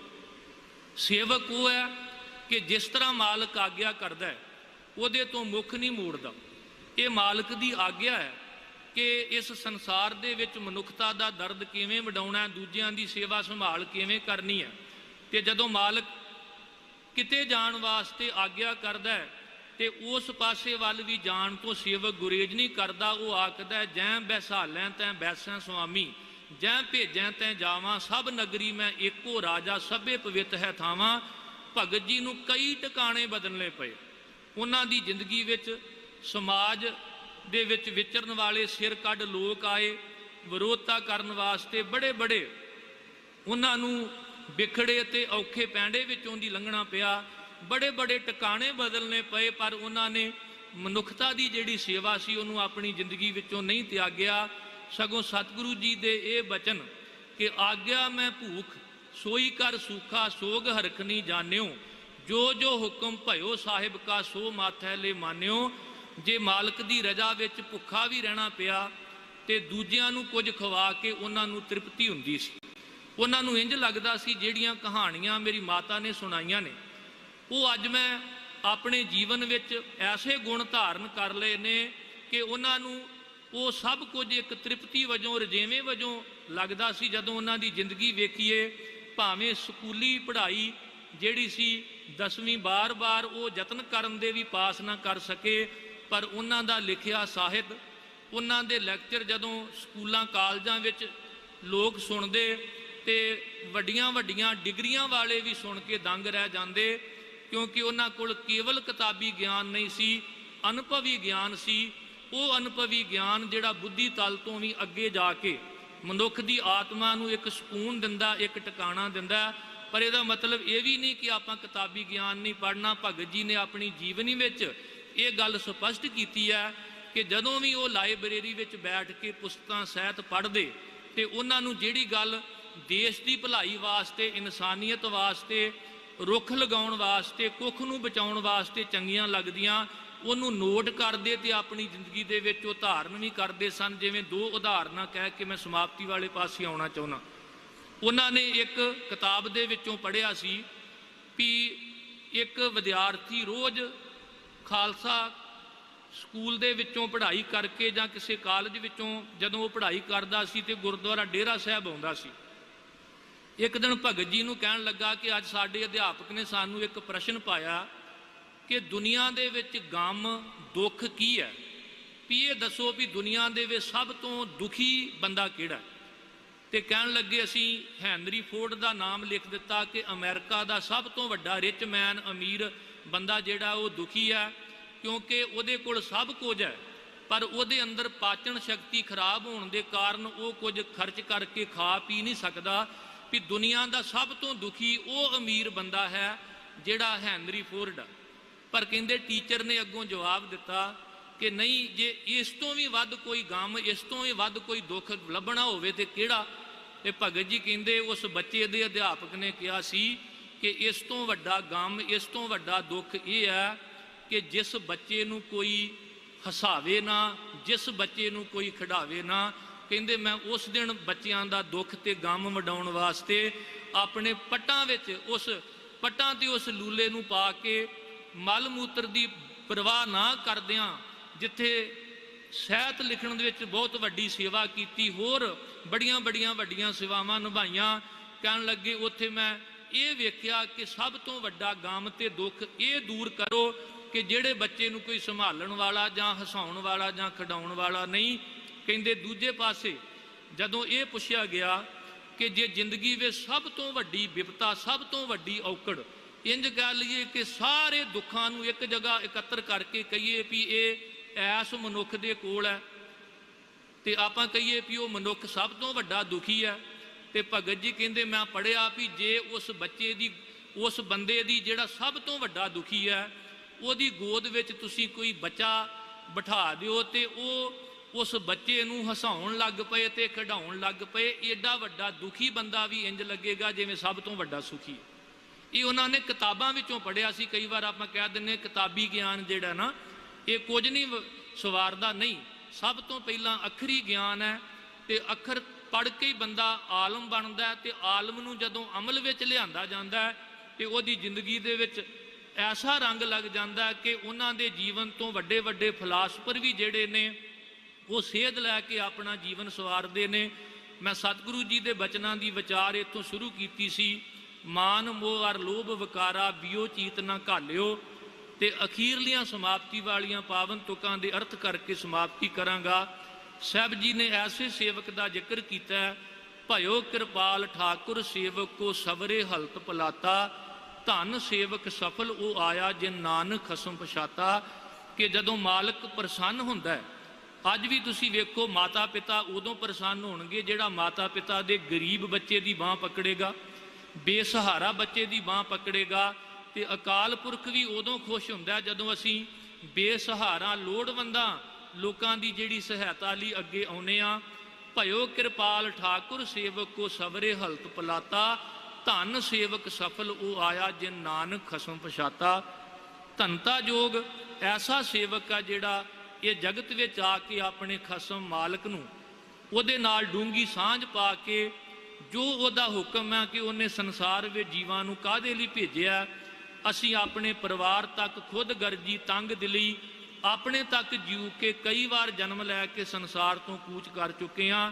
ਸੇਵਕ ਉਹ ਹੈ ਕਿ ਜਿਸ ਤਰ੍ਹਾਂ ਮਾਲਕ ਆਗਿਆ ਕਰਦਾ ਹੈ ਉਹਦੇ ਤੋਂ ਮੁਖ ਨਹੀਂ ਮੋੜਦਾ। ਇਹ ਮਾਲਕ ਦੀ ਆਗਿਆ ਹੈ ਕਿ ਇਸ ਸੰਸਾਰ ਦੇ ਵਿੱਚ ਮਨੁੱਖਤਾ ਦਾ ਦਰਦ ਕਿਵੇਂ ਵਡਾਉਣਾ, ਦੂਜਿਆਂ ਦੀ ਸੇਵਾ ਸੰਭਾਲ ਕਿਵੇਂ ਕਰਨੀ ਹੈ। ਤੇ ਜਦੋਂ ਮਾਲਕ ਕਿਤੇ ਜਾਣ ਵਾਸਤੇ ਆਗਿਆ ਕਰਦਾ ਹੈ ਤੇ ਉਸ ਪਾਸੇ ਵੱਲ ਵੀ ਜਾਣ ਤੋਂ ਸੇਵਕ ਗੁਰੇਜ਼ ਨਹੀਂ ਕਰਦਾ। ਉਹ ਆਖਦਾ ਜੈ ਬੈਸਾਲੈ ਤੈਂ ਬੈਸੈ ਸੁਆਮੀ, ਜੈ ਭੇਜੈ ਤੈਂ ਜਾਵਾਂ, ਸਭ ਨਗਰੀ ਮੈਂ ਏਕੋ ਰਾਜਾ, ਸਭੇ ਪਵਿੱਤ ਹੈ ਥਾਵਾਂ। ਭਗਤ ਜੀ ਨੂੰ ਕਈ ਟਿਕਾਣੇ ਬਦਲਣੇ ਪਏ। ਉਹਨਾਂ ਦੀ ਜ਼ਿੰਦਗੀ ਵਿੱਚ ਸਮਾਜ ਦੇ ਵਿੱਚ ਵਿਚਰਨ ਵਾਲੇ ਸਿਰ ਕੱਢ ਲੋਕ ਆਏ, ਵਿਰੋਧਤਾ ਕਰਨ ਵਾਸਤੇ ਬੜੇ ਬੜੇ ਉਹਨਾਂ ਨੂੰ ਵਿਖੜੇ ਅਤੇ ਔਖੇ ਪੈਂਡੇ ਵਿੱਚੋਂ ਦੀ ਲੰਘਣਾ ਪਿਆ, ਬੜੇ ਬੜੇ ਟਿਕਾਣੇ ਬਦਲਣੇ ਪਏ, ਪਰ ਉਹਨਾਂ ਨੇ ਮਨੁੱਖਤਾ ਦੀ ਜਿਹੜੀ ਸੇਵਾ ਸੀ ਉਹਨੂੰ ਆਪਣੀ ਜ਼ਿੰਦਗੀ ਵਿੱਚੋਂ ਨਹੀਂ ਤਿਆਗਿਆ। ਸਗੋਂ ਸਤਿਗੁਰੂ ਜੀ ਦੇ ਇਹ ਬਚਨ ਕਿ ਆਗਿਆ ਮੈਂ ਭੂਖ ਸੋਈ ਕਰ ਸੂਖਾ, ਸੋਗ ਹਰਖ ਨਹੀਂ ਜਾਣਿਓ, ਜੋ ਜੋ ਹੁਕਮ ਭਇਓ ਸਾਹਿਬ ਕਾ ਸੋ ਮਾਥੈ ਲੈ ਮਾਨਿਓ। ਜੇ ਮਾਲਕ ਦੀ ਰਜ਼ਾ ਵਿੱਚ ਭੁੱਖਾ ਵੀ ਰਹਿਣਾ ਪਿਆ ਤੇ ਦੂਜਿਆਂ ਨੂੰ ਕੁਝ ਖਵਾ ਕੇ ਉਹਨਾਂ ਨੂੰ ਤ੍ਰਿਪਤੀ ਹੁੰਦੀ ਸੀ। ਉਹਨਾਂ ਨੂੰ ਇੰਜ ਲੱਗਦਾ ਸੀ ਜਿਹੜੀਆਂ ਕਹਾਣੀਆਂ ਮੇਰੀ ਮਾਤਾ ਨੇ ਸੁਣਾਈਆਂ ਨੇ ਉਹ ਅੱਜ ਮੈਂ ਆਪਣੇ ਜੀਵਨ ਵਿੱਚ ਐਸੇ ਗੁਣ ਧਾਰਨ ਕਰ ਲਏ ਨੇ ਕਿ ਉਹਨਾਂ ਨੂੰ ਉਹ ਸਭ ਕੁਝ ਇੱਕ ਤ੍ਰਿਪਤੀ ਵਜੋਂ, ਰਜੇਵੇਂ ਵਜੋਂ ਲੱਗਦਾ ਸੀ। ਜਦੋਂ ਉਹਨਾਂ ਦੀ ਜ਼ਿੰਦਗੀ ਵੇਖੀਏ, ਭਾਵੇਂ ਸਕੂਲੀ ਪੜ੍ਹਾਈ ਜਿਹੜੀ ਸੀ 10ਵੀਂ ਬਾਰ-ਬਾਰ ਉਹ ਯਤਨ ਕਰਨ ਦੇ ਵੀ ਪਾਸ ਨਾ ਕਰ ਸਕੇ, ਪਰ ਉਹਨਾਂ ਦਾ ਲਿਖਿਆ ਸਾਹਿਤ, ਉਹਨਾਂ ਦੇ ਲੈਕਚਰ ਜਦੋਂ ਸਕੂਲਾਂ ਕਾਲਜਾਂ ਵਿੱਚ ਲੋਕ ਸੁਣਦੇ ਤੇ ਵੱਡੀਆਂ ਵੱਡੀਆਂ ਡਿਗਰੀਆਂ ਵਾਲੇ ਵੀ ਸੁਣ ਕੇ ਦੰਗ ਰਹਿ ਜਾਂਦੇ, ਕਿਉਂਕਿ ਉਹਨਾਂ ਕੋਲ ਕੇਵਲ ਕਿਤਾਬੀ ਗਿਆਨ ਨਹੀਂ ਸੀ, ਅਨੁਭਵੀ ਗਿਆਨ ਸੀ। ਉਹ ਅਨੁਭਵੀ ਗਿਆਨ ਜਿਹੜਾ ਬੁੱਧੀ ਤਲ ਤੋਂ ਵੀ ਅੱਗੇ ਜਾ ਕੇ ਮਨੁੱਖ ਦੀ ਆਤਮਾ ਨੂੰ ਇੱਕ ਸਕੂਨ ਦਿੰਦਾ, ਇੱਕ ਟਿਕਾਣਾ ਦਿੰਦਾ। ਪਰ ਇਹਦਾ ਮਤਲਬ ਇਹ ਵੀ ਨਹੀਂ ਕਿ ਆਪਾਂ ਕਿਤਾਬੀ ਗਿਆਨ ਨਹੀਂ ਪੜ੍ਹਨਾ। ਭਗਤ ਜੀ ਨੇ ਆਪਣੀ ਜੀਵਨੀ ਵਿੱਚ ਇਹ ਗੱਲ ਸਪਸ਼ਟ ਕੀਤੀ ਹੈ ਕਿ ਜਦੋਂ ਵੀ ਉਹ ਲਾਇਬ੍ਰੇਰੀ ਵਿੱਚ ਬੈਠ ਕੇ ਪੁਸਤਕਾਂ ਸਾਹਿਤ ਪੜ੍ਹਦੇ ਤੇ ਉਹਨਾਂ ਨੂੰ ਜਿਹੜੀ ਗੱਲ ਦੇਸ਼ ਦੀ ਭਲਾਈ ਵਾਸਤੇ, ਇਨਸਾਨੀਅਤ ਵਾਸਤੇ, ਰੁੱਖ ਲਗਾਉਣ ਵਾਸਤੇ, ਕੁੱਖ ਨੂੰ ਬਚਾਉਣ ਵਾਸਤੇ ਚੰਗੀਆਂ ਲੱਗਦੀਆਂ, ਉਹਨੂੰ ਨੋਟ ਕਰਦੇ ਤੇ ਆਪਣੀ ਜ਼ਿੰਦਗੀ ਦੇ ਵਿੱਚ ਉਹ ਧਾਰਨ ਵੀ ਕਰਦੇ ਸਨ। ਜਿਵੇਂ ਦੋ ਉਦਾਹਰਨਾਂ ਕਹਿ ਕੇ ਮੈਂ ਸਮਾਪਤੀ ਵਾਲੇ ਪਾਸੇ ਆਉਣਾ ਚਾਹੁੰਦਾ। ਉਹਨਾਂ ਨੇ ਇੱਕ ਕਿਤਾਬ ਦੇ ਵਿੱਚੋਂ ਪੜ੍ਹਿਆ ਸੀ ਵੀ ਇੱਕ ਵਿਦਿਆਰਥੀ ਰੋਜ਼ ਖਾਲਸਾ ਸਕੂਲ ਦੇ ਵਿੱਚੋਂ ਪੜ੍ਹਾਈ ਕਰਕੇ ਜਾਂ ਕਿਸੇ ਕਾਲਜ ਵਿੱਚੋਂ ਜਦੋਂ ਉਹ ਪੜ੍ਹਾਈ ਕਰਦਾ ਸੀ ਤੇ ਗੁਰਦੁਆਰਾ ਡੇਰਾ ਸਾਹਿਬ ਆਉਂਦਾ ਸੀ। ਇੱਕ ਦਿਨ ਭਗਤ ਜੀ ਨੂੰ ਕਹਿਣ ਲੱਗਾ ਕਿ ਅੱਜ ਸਾਡੇ ਅਧਿਆਪਕ ਨੇ ਸਾਨੂੰ ਇੱਕ ਪ੍ਰਸ਼ਨ ਪਾਇਆ ਕਿ ਦੁਨੀਆ ਦੇ ਵਿੱਚ ਗਮ, ਦੁੱਖ ਕੀ ਹੈ, ਵੀ ਇਹ ਦੱਸੋ ਵੀ ਦੁਨੀਆ ਦੇ ਵਿੱਚ ਸਭ ਤੋਂ ਦੁਖੀ ਬੰਦਾ ਕਿਹੜਾ। ਤੇ ਕਹਿਣ ਲੱਗੇ ਅਸੀਂ ਹੈਨਰੀ ਫੋਰਡ ਦਾ ਨਾਮ ਲਿਖ ਦਿੱਤਾ ਕਿ ਅਮਰੀਕਾ ਦਾ ਸਭ ਤੋਂ ਵੱਡਾ ਰਿਚ ਮੈਨ, ਅਮੀਰ ਬੰਦਾ ਜਿਹੜਾ ਉਹ ਦੁਖੀ ਹੈ, ਕਿਉਂਕਿ ਉਹਦੇ ਕੋਲ ਸਭ ਕੁਝ ਹੈ ਪਰ ਉਹਦੇ ਅੰਦਰ ਪਾਚਨ ਸ਼ਕਤੀ ਖਰਾਬ ਹੋਣ ਦੇ ਕਾਰਨ ਉਹ ਕੁਝ ਖਰਚ ਕਰਕੇ ਖਾ ਪੀ ਨਹੀਂ ਸਕਦਾ। ਵੀ ਦੁਨੀਆ ਦਾ ਸਭ ਤੋਂ ਦੁਖੀ ਉਹ ਅਮੀਰ ਬੰਦਾ ਹੈ ਜਿਹੜਾ ਹੈਨਰੀ ਫੋਰਡ ਆ। ਪਰ ਕਹਿੰਦੇ ਟੀਚਰ ਨੇ ਅੱਗੋਂ ਜਵਾਬ ਦਿੱਤਾ ਕਿ ਨਹੀਂ, ਜੇ ਇਸ ਤੋਂ ਵੀ ਵੱਧ ਕੋਈ ਗਮ, ਇਸ ਤੋਂ ਵੀ ਵੱਧ ਕੋਈ ਦੁੱਖ ਲੱਭਣਾ ਹੋਵੇ ਤੇ ਕਿਹੜਾ। ਤੇ ਭਗਤ ਜੀ ਕਹਿੰਦੇ ਉਸ ਬੱਚੇ ਦੇ ਅਧਿਆਪਕ ਨੇ ਕਿਹਾ ਸੀ ਕਿ ਇਸ ਤੋਂ ਵੱਡਾ ਗਮ, ਇਸ ਤੋਂ ਵੱਡਾ ਦੁੱਖ ਇਹ ਹੈ ਕਿ ਜਿਸ ਬੱਚੇ ਨੂੰ ਕੋਈ ਹਸਾਵੇ ਨਾ, ਜਿਸ ਬੱਚੇ ਨੂੰ ਕੋਈ ਖਿਡਾਵੇ ਨਾ। ਕਹਿੰਦੇ ਮੈਂ ਉਸ ਦਿਨ ਬੱਚਿਆਂ ਦਾ ਦੁੱਖ ਤੇ ਗਮ ਵੰਡਾਉਣ ਵਾਸਤੇ ਆਪਣੇ ਪੱਟਾਂ ਵਿੱਚ ਉਸ ਪੱਟਾਂ ਤੇ ਉਸ ਲੂਲੇ ਨੂੰ ਪਾ ਕੇ ਮਲ ਮੂਤਰ ਦੀ ਪਰਵਾਹ ਨਾ ਕਰਦਿਆਂ, ਜਿੱਥੇ ਸਾਹਿਤ ਲਿਖਣ ਦੇ ਵਿੱਚ ਬਹੁਤ ਵੱਡੀ ਸੇਵਾ ਕੀਤੀ, ਹੋਰ ਬੜੀਆਂ ਵੱਡੀਆਂ ਸੇਵਾਵਾਂ ਨਿਭਾਈਆਂ, ਕਹਿਣ ਲੱਗੇ ਉੱਥੇ ਮੈਂ ਇਹ ਵੇਖਿਆ ਕਿ ਸਭ ਤੋਂ ਵੱਡਾ ਗਮ ਤੇ ਦੁੱਖ ਇਹ ਦੂਰ ਕਰੋ ਕਿ ਜਿਹੜੇ ਬੱਚੇ ਨੂੰ ਕੋਈ ਸੰਭਾਲਣ ਵਾਲਾ ਜਾਂ ਹਸਾਉਣ ਵਾਲਾ ਜਾਂ ਖਿਡਾਉਣ ਵਾਲਾ ਨਹੀਂ। ਕਹਿੰਦੇ ਦੂਜੇ ਪਾਸੇ ਜਦੋਂ ਇਹ ਪੁੱਛਿਆ ਗਿਆ ਕਿ ਜੇ ਜ਼ਿੰਦਗੀ ਵਿੱਚ ਸਭ ਤੋਂ ਵੱਡੀ ਵਿਪਤਾ, ਸਭ ਤੋਂ ਵੱਡੀ ਔਕੜ, ਇੰਜ ਕਹਿ ਲਈਏ ਕਿ ਸਾਰੇ ਦੁੱਖਾਂ ਨੂੰ ਇੱਕ ਜਗ੍ਹਾ ਇਕੱਤਰ ਕਰਕੇ ਕਹੀਏ ਵੀ ਇਹ ਐਸ ਮਨੁੱਖ ਦੇ ਕੋਲ ਹੈ, ਤੇ ਆਪਾਂ ਕਹੀਏ ਵੀ ਉਹ ਮਨੁੱਖ ਸਭ ਤੋਂ ਵੱਡਾ ਦੁਖੀ ਹੈ। ਤੇ ਭਗਤ ਜੀ ਕਹਿੰਦੇ ਮੈਂ ਪੜ੍ਹਿਆ ਵੀ ਜੇ ਉਸ ਬੱਚੇ ਦੀ, ਉਸ ਬੰਦੇ ਦੀ ਜਿਹੜਾ ਸਭ ਤੋਂ ਵੱਡਾ ਦੁਖੀ ਹੈ, ਉਹਦੀ ਗੋਦ ਵਿੱਚ ਤੁਸੀਂ ਕੋਈ ਬੱਚਾ ਬਿਠਾ ਦਿਓ ਤੇ ਉਹ ਉਸ ਬੱਚੇ ਨੂੰ ਹਸਾਉਣ ਲੱਗ ਪਏ ਤੇ ਖਿਡਾਉਣ ਲੱਗ ਪਏ, ਏਡਾ ਵੱਡਾ ਦੁਖੀ ਬੰਦਾ ਵੀ ਇੰਜ ਲੱਗੇਗਾ ਜਿਵੇਂ ਸਭ ਤੋਂ ਵੱਡਾ ਸੁਖੀ ਹੈ। ਇਹ ਉਹਨਾਂ ਨੇ ਕਿਤਾਬਾਂ ਵਿੱਚੋਂ ਪੜ੍ਹਿਆ ਸੀ। ਕਈ ਵਾਰ ਆਪਾਂ ਕਹਿ ਦਿੰਦੇ ਕਿਤਾਬੀ ਗਿਆਨ ਜਿਹੜਾ ਨਾ, ਇਹ ਕੁਝ ਨਹੀਂ ਸਵਾਰਦਾ, ਨਹੀਂ, ਸਭ ਤੋਂ ਪਹਿਲਾਂ ਅੱਖਰੀ ਗਿਆਨ ਹੈ, ਤੇ ਅੱਖਰ ਪੜ੍ਹ ਕੇ ਹੀ ਬੰਦਾ ਆਲਮ ਬਣਦਾ ਹੈ, ਤੇ ਆਲਮ ਨੂੰ ਜਦੋਂ ਅਮਲ ਵਿੱਚ ਲਿਆਂਦਾ ਜਾਂਦਾ ਹੈ ਤੇ ਉਹਦੀ ਜ਼ਿੰਦਗੀ ਦੇ ਵਿੱਚ ਐਸਾ ਰੰਗ ਲੱਗ ਜਾਂਦਾ ਹੈ ਕਿ ਉਹਨਾਂ ਦੇ ਜੀਵਨ ਤੋਂ ਵੱਡੇ ਫਿਲਾਸਫਰ ਵੀ ਜਿਹੜੇ ਨੇ ਉਹ ਸੇਧ ਲੈ ਕੇ ਆਪਣਾ ਜੀਵਨ ਸਵਾਰਦੇ ਨੇ। ਮੈਂ ਸਤਿਗੁਰੂ ਜੀ ਦੇ ਬਚਨਾਂ ਦੀ ਵਿਚਾਰ ਇੱਥੋਂ ਸ਼ੁਰੂ ਕੀਤੀ ਸੀ, ਮਾਨ ਮੋਹ ਅਰ ਲੋਭ ਵਿਕਾਰਾ ਬਿਓ ਚੀਤ ਨਾ ਘਾਲਿਓ, ਤੇ ਅਖੀਰਲੀਆਂ ਸਮਾਪਤੀ ਵਾਲੀਆਂ ਪਾਵਨ ਤੁਕਾਂ ਦੇ ਅਰਥ ਕਰਕੇ ਸਮਾਪਤੀ ਕਰਾਂਗਾ। ਸਾਹਿਬ ਜੀ ਨੇ ਐਸੇ ਸੇਵਕ ਦਾ ਜ਼ਿਕਰ ਕੀਤਾ, ਭਇਓ ਕਿਰਪਾਲ ਠਾਕੁਰ ਸੇਵਕ ਕੋ ਸਵਰੇ ਹਲਤ ਪਲਾਤਾ, ਧਨ ਸੇਵਕ ਸਫਲ ਉਹ ਆਇਆ ਜਿਨ ਨਾਨਕ ਖਸਮ ਪਛਾਤਾ। ਕਿ ਜਦੋਂ ਮਾਲਕ ਪ੍ਰਸੰਨ ਹੁੰਦਾ ਹੈ, ਅੱਜ ਵੀ ਤੁਸੀਂ ਵੇਖੋ ਮਾਤਾ ਪਿਤਾ ਉਦੋਂ ਪ੍ਰਸੰਨ ਹੋਣਗੇ ਜਿਹੜਾ ਮਾਤਾ ਪਿਤਾ ਦੇ ਗਰੀਬ ਬੱਚੇ ਦੀ ਬਾਂਹ ਪਕੜੇਗਾ, ਬੇਸਹਾਰਾ ਬੱਚੇ ਦੀ ਬਾਂਹ ਪਕੜੇਗਾ। ਤੇ ਅਕਾਲ ਪੁਰਖ ਵੀ ਉਦੋਂ ਖੁਸ਼ ਹੁੰਦਾ ਜਦੋਂ ਅਸੀਂ ਬੇਸਹਾਰਾ ਲੋੜਵੰਦਾਂ ਲੋਕਾਂ ਦੀ ਜਿਹੜੀ ਸਹਾਇਤਾ ਲਈ ਅੱਗੇ ਆਉਨੇ ਆ। ਭਇਓ ਕਿਰਪਾਲ ਠਾਕੁਰ ਸੇਵਕ ਕੋ ਸਵਰੇ ਹਲਤ ਪਲਾਤਾ, ਧਨ ਸੇਵਕ ਸਫਲ ਉਹ ਆਇਆ ਜਿਨ ਨਾਨਕ ਖਸਮ ਪਛਾਤਾ। ਧਨਤਾ ਜੋਗ ਐਸਾ ਸੇਵਕ ਆ ਜਿਹੜਾ ਇਹ ਜਗਤ ਵਿੱਚ ਆ ਕੇ ਆਪਣੇ ਖਸਮ ਮਾਲਕ ਨੂੰ ਉਹਦੇ ਨਾਲ ਡੂੰਗੀ ਸਾਂਝ ਪਾ ਕੇ, ਜੋ ਉਹਦਾ ਹੁਕਮ ਹੈ ਕਿ ਉਹਨੇ ਸੰਸਾਰ ਵਿੱਚ ਜੀਵਾਂ ਨੂੰ ਕਾਹਦੇ ਲਈ ਭੇਜਿਆ, ਅਸੀਂ ਆਪਣੇ ਪਰਿਵਾਰ ਤੱਕ ਖੁਦ ਗਰਜੀ ਤੰਗ ਦਿਲੀ ਆਪਣੇ ਤੱਕ ਜੀਉ ਕੇ ਕਈ ਵਾਰ ਜਨਮ ਲੈ ਕੇ ਸੰਸਾਰ ਤੋਂ ਕੂਚ ਕਰ ਚੁੱਕੇ ਹਾਂ।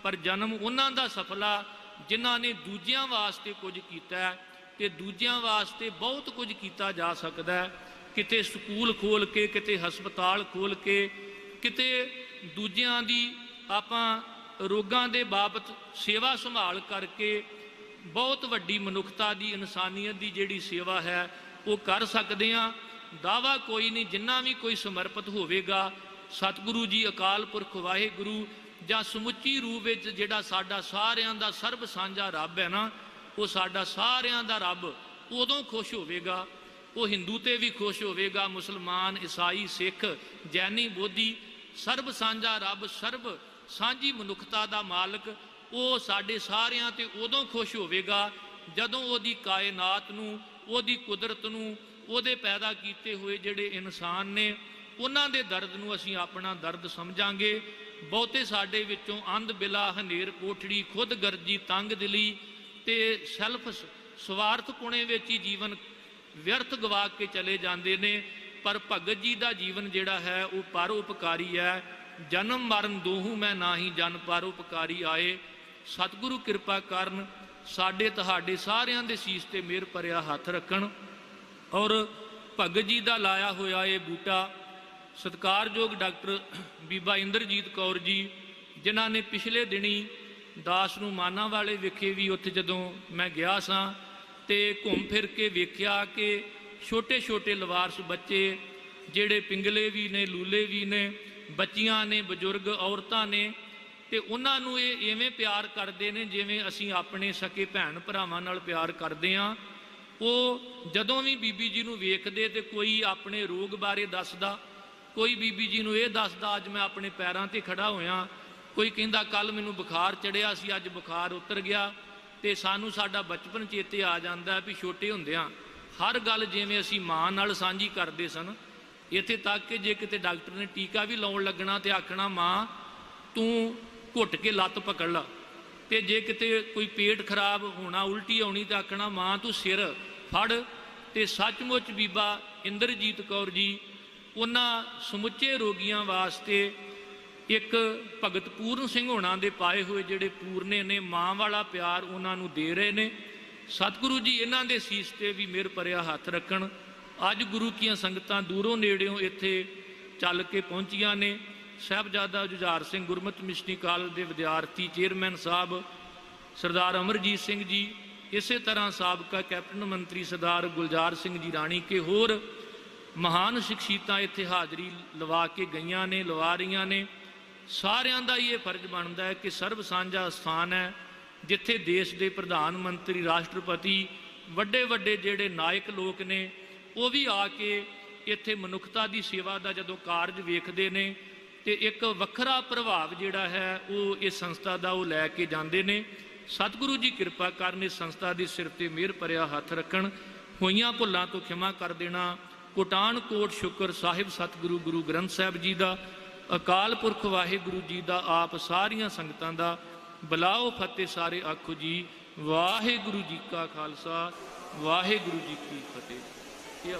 ਪਰ ਜਨਮ ਉਹਨਾਂ ਦਾ ਸਫਲਾ ਜਿਨ੍ਹਾਂ ਨੇ ਦੂਜਿਆਂ ਵਾਸਤੇ ਕੁਝ ਕੀਤਾ, ਤੇ ਦੂਜਿਆਂ ਵਾਸਤੇ ਬਹੁਤ ਕੁਝ ਕੀਤਾ ਜਾ ਸਕਦਾ ਹੈ। ਕਿਤੇ ਸਕੂਲ ਖੋਲ੍ਹ ਕੇ, ਕਿਤੇ ਹਸਪਤਾਲ ਖੋਲ੍ਹ ਕੇ, ਕਿਤੇ ਦੂਜਿਆਂ ਦੀ ਆਪਾਂ ਰੋਗਾਂ ਦੇ ਬਾਬਤ ਸੇਵਾ ਸੰਭਾਲ ਕਰਕੇ ਬਹੁਤ ਵੱਡੀ ਮਨੁੱਖਤਾ ਦੀ, ਇਨਸਾਨੀਅਤ ਦੀ ਜਿਹੜੀ ਸੇਵਾ ਹੈ ਉਹ ਕਰ ਸਕਦੇ ਹਾਂ। ਦਾਵਾ ਕੋਈ ਨਹੀਂ, ਜਿੰਨਾ ਵੀ ਕੋਈ ਸਮਰਪਿਤ ਹੋਵੇਗਾ, ਸਤਿਗੁਰੂ ਜੀ ਅਕਾਲ ਪੁਰਖ ਵਾਹਿਗੁਰੂ ਜਾਂ ਸਮੁੱਚੀ ਰੂਪ ਵਿੱਚ ਜਿਹੜਾ ਸਾਡਾ ਸਾਰਿਆਂ ਦਾ ਸਰਬ ਸਾਂਝਾ ਰੱਬ ਹੈ ਨਾ, ਉਹ ਸਾਡਾ ਸਾਰਿਆਂ ਦਾ ਰੱਬ ਉਦੋਂ ਖੁਸ਼ ਹੋਵੇਗਾ। ਉਹ ਹਿੰਦੂ ਤੇ ਵੀ ਖੁਸ਼ ਹੋਵੇਗਾ, ਮੁਸਲਮਾਨ, ਈਸਾਈ, ਸਿੱਖ, ਜੈਨੀ, ਬੋਧੀ, ਸਰਬ ਸਾਂਝਾ ਰੱਬ, ਸਰਬ ਸਾਂਝੀ ਮਨੁੱਖਤਾ ਦਾ ਮਾਲਕ, ਉਹ ਸਾਡੇ ਸਾਰਿਆਂ ਤੇ ਉਦੋਂ ਖੁਸ਼ ਹੋਵੇਗਾ ਜਦੋਂ ਉਹਦੀ ਕਾਇਨਾਤ ਨੂੰ, ਉਹਦੀ ਕੁਦਰਤ ਨੂੰ, ਉਹਦੇ ਪੈਦਾ ਕੀਤੇ ਹੋਏ ਜਿਹੜੇ ਇਨਸਾਨ ਨੇ ਉਹਨਾਂ ਦੇ ਦਰਦ ਨੂੰ ਅਸੀਂ ਆਪਣਾ ਦਰਦ ਸਮਝਾਂਗੇ। ਬਹੁਤੇ ਸਾਡੇ ਵਿੱਚੋਂ ਅੰਧ ਬਿਲਾ, ਹਨੇਰ ਕੋਠੜੀ, ਖੁਦ ਗਰਜੀ, ਤੰਗ ਦਿਲੀ ਤੇ ਸੈਲਫ ਸਵਾਰਥ ਪੁਣੇ ਵਿੱਚ ਹੀ ਜੀਵਨ ਵਿਅਰਥ ਗਵਾ ਕੇ ਚਲੇ ਜਾਂਦੇ ਨੇ। ਪਰ ਭਗਤ ਜੀ ਦਾ ਜੀਵਨ ਜਿਹੜਾ ਹੈ ਉਹ ਪਰਉਪਕਾਰੀ ਹੈ। ਜਨਮ ਮਰਨ ਦੋਹੂ ਮੈਂ ਨਾਹੀ ਜਨ ਪਰਉਪਕਾਰੀ ਆਏ। ਸਤਿਗੁਰੂ ਕਿਰਪਾ ਕਰਨ, ਸਾਡੇ ਤੁਹਾਡੇ ਸਾਰਿਆਂ ਦੇ ਸੀਸ ਤੇ ਮਿਹਰ ਭਰਿਆ ਹੱਥ ਰੱਖਣ। ਔਰ ਭਗਤ ਜੀ ਦਾ ਲਾਇਆ ਹੋਇਆ ਇਹ ਬੂਟਾ, ਸਤਿਕਾਰਯੋਗ ਡਾਕਟਰ ਬੀਬਾ ਇੰਦਰਜੀਤ ਕੌਰ ਜੀ, ਜਿਨ੍ਹਾਂ ਨੇ ਪਿਛਲੇ ਦਿਨੀ ਦਾਸ ਨੂੰ ਮਾਨਾਂ ਵਾਲੇ ਵਿਖੇ ਵੀ ਉੱਥੇ ਜਦੋਂ ਮੈਂ ਗਿਆ ਸਾਂ ਤੇ ਘੁੰਮ ਫਿਰ ਕੇ ਵੇਖਿਆ ਕਿ ਛੋਟੇ ਛੋਟੇ ਲਵਾਰਸ ਬੱਚੇ ਜਿਹੜੇ ਪਿੰਗਲੇ ਵੀ ਨੇ, ਲੂਲੇ ਵੀ ਨੇ, ਬੱਚੀਆਂ ਨੇ, ਬਜ਼ੁਰਗ ਔਰਤਾਂ ਨੇ, ਤੇ ਉਹਨਾਂ ਨੂੰ ਇਹ ਐਵੇਂ ਪਿਆਰ ਕਰਦੇ ਨੇ ਜਿਵੇਂ ਅਸੀਂ ਆਪਣੇ ਸਕੇ ਭੈਣ ਭਰਾਵਾਂ ਨਾਲ ਪਿਆਰ ਕਰਦੇ ਹਾਂ। ਉਹ ਜਦੋਂ ਵੀ ਬੀਬੀ ਜੀ ਨੂੰ ਵੇਖਦੇ ਤੇ ਕੋਈ ਆਪਣੇ ਰੋਗ ਬਾਰੇ ਦੱਸਦਾ, ਕੋਈ ਬੀਬੀ ਜੀ ਨੂੰ ਇਹ ਦੱਸਦਾ ਅੱਜ ਮੈਂ ਆਪਣੇ ਪੈਰਾਂ ਤੇ ਖੜਾ ਹੋਇਆ, ਕੋਈ ਕਹਿੰਦਾ ਕੱਲ ਮੈਨੂੰ ਬੁਖਾਰ ਚੜਿਆ ਸੀ ਅੱਜ ਬੁਖਾਰ ਉਤਰ ਗਿਆ। ਤੇ ਸਾਨੂੰ ਸਾਡਾ ਬਚਪਨ ਚੇਤੇ ਆ ਜਾਂਦਾ ਵੀ ਛੋਟੇ ਹੁੰਦਿਆਂ ਹਰ ਗੱਲ ਜਿਵੇਂ ਅਸੀਂ ਮਾਂ ਨਾਲ ਸਾਂਝੀ ਕਰਦੇ ਸਨ, ਇੱਥੇ ਤੱਕ ਕਿ ਜੇ ਕਿਤੇ ਡਾਕਟਰ ਨੇ ਟੀਕਾ ਵੀ ਲਾਉਣ ਲੱਗਣਾ ਤੇ ਆਖਣਾ ਮਾਂ ਤੂੰ ਘੁੱਟ ਕੇ ਲੱਤ ਪਕੜ ਲਾ, ਤੇ ਜੇ ਕਿਤੇ ਕੋਈ ਪੇਟ ਖਰਾਬ ਹੋਣਾ ਉਲਟੀ ਆਉਣੀ ਤਾਂ ਆਖਣਾ ਮਾਂ ਤੂੰ ਸਿਰ ਫੜ। ਤੇ ਸੱਚਮੁੱਚ ਬੀਬਾ ਇੰਦਰਜੀਤ ਕੌਰ ਜੀ ਉਹਨਾਂ ਸਮੁੱਚੇ ਰੋਗੀਆਂ ਵਾਸਤੇ ਇੱਕ ਭਗਤ ਪੂਰਨ ਸਿੰਘ ਹੋਣਾ ਦੇ ਪਾਏ ਹੋਏ ਜਿਹੜੇ ਪੂਰਨੇ ਨੇ ਮਾਂ ਵਾਲਾ ਪਿਆਰ ਉਹਨਾਂ ਨੂੰ ਦੇ ਰਹੇ ਨੇ। ਸਤਿਗੁਰੂ ਜੀ ਇਹਨਾਂ ਦੇ ਸੀਸ ਤੇ ਵੀ ਮਿਹਰ ਭਰਿਆ ਹੱਥ ਰੱਖਣ। ਅੱਜ ਗੁਰੂ ਕੀਆਂ ਸੰਗਤਾਂ ਦੂਰੋਂ ਨੇੜਿਓਂ ਇੱਥੇ ਚੱਲ ਕੇ ਪਹੁੰਚੀਆਂ ਨੇ। ਸਾਹਿਬਜ਼ਾਦਾ ਜੁਝਾਰ ਸਿੰਘ ਗੁਰਮਤਿ ਮਿਸ਼ਨਰੀ ਕਾਲਜ ਦੇ ਵਿਦਿਆਰਥੀ ਚੇਅਰਮੈਨ ਸਾਹਿਬ ਸਰਦਾਰ ਅਮਰਜੀਤ ਸਿੰਘ ਜੀ, ਇਸੇ ਤਰ੍ਹਾਂ ਸਾਬਕਾ ਕੈਬਨਿਟ ਮੰਤਰੀ ਸਰਦਾਰ ਗੁਲਜ਼ਾਰ ਸਿੰਘ ਜੀ ਰਾਣੀ ਕੇ ਹੋਰ ਮਹਾਨ ਸ਼ਖਸੀਅਤਾਂ ਇੱਥੇ ਹਾਜ਼ਰੀ ਲਵਾ ਕੇ ਗਈਆਂ ਨੇ, ਲਵਾ ਰਹੀਆਂ ਨੇ। ਸਾਰਿਆਂ ਦਾ ਹੀ ਇਹ ਫਰਜ਼ ਬਣਦਾ ਹੈ ਕਿ ਸਰਬ ਸਾਂਝਾ ਸਥਾਨ ਹੈ ਜਿੱਥੇ ਦੇਸ਼ ਦੇ ਪ੍ਰਧਾਨ ਮੰਤਰੀ, ਰਾਸ਼ਟਰਪਤੀ, ਵੱਡੇ ਵੱਡੇ ਜਿਹੜੇ ਨਾਇਕ ਲੋਕ ਨੇ ਉਹ ਵੀ ਆ ਕੇ ਇੱਥੇ ਮਨੁੱਖਤਾ ਦੀ ਸੇਵਾ ਦਾ ਜਦੋਂ ਕਾਰਜ ਵੇਖਦੇ ਨੇ ਤੇ ਇੱਕ ਵੱਖਰਾ ਪ੍ਰਭਾਵ ਜਿਹੜਾ ਹੈ ਉਹ ਇਸ ਸੰਸਥਾ ਦਾ ਉਹ ਲੈ ਕੇ ਜਾਂਦੇ ਨੇ। ਸਤਿਗੁਰੂ ਜੀ ਕਿਰਪਾ ਕਰਨ, ਇਸ ਸੰਸਥਾ ਦੇ ਸਿਰ ਤੇ ਮਿਹਰ ਭਰਿਆ ਹੱਥ ਰੱਖਣ, ਹੋਈਆਂ ਭੁੱਲਾਂ ਤੋਂ ਖਿਮਾ ਕਰ ਦੇਣਾ। ਕੋਟਾਨ ਕੋਟ ਸ਼ੁਕਰ ਸਾਹਿਬ ਸਤਿਗੁਰੂ ਗੁਰੂ ਗ੍ਰੰਥ ਸਾਹਿਬ ਜੀ ਦਾ, ਅਕਾਲ ਪੁਰਖ ਵਾਹਿਗੁਰੂ ਜੀ ਦਾ, ਆਪ ਸਾਰੀਆਂ ਸੰਗਤਾਂ ਦਾ। ਬੁਲਾਓ ਫਤਿਹ ਸਾਰੇ ਆਖੋ ਜੀ ਵਾਹਿਗੁਰੂ ਜੀ ਕਾ ਖਾਲਸਾ, ਵਾਹਿਗੁਰੂ ਜੀ ਕੀ ਫਤਿਹ। ਇਹ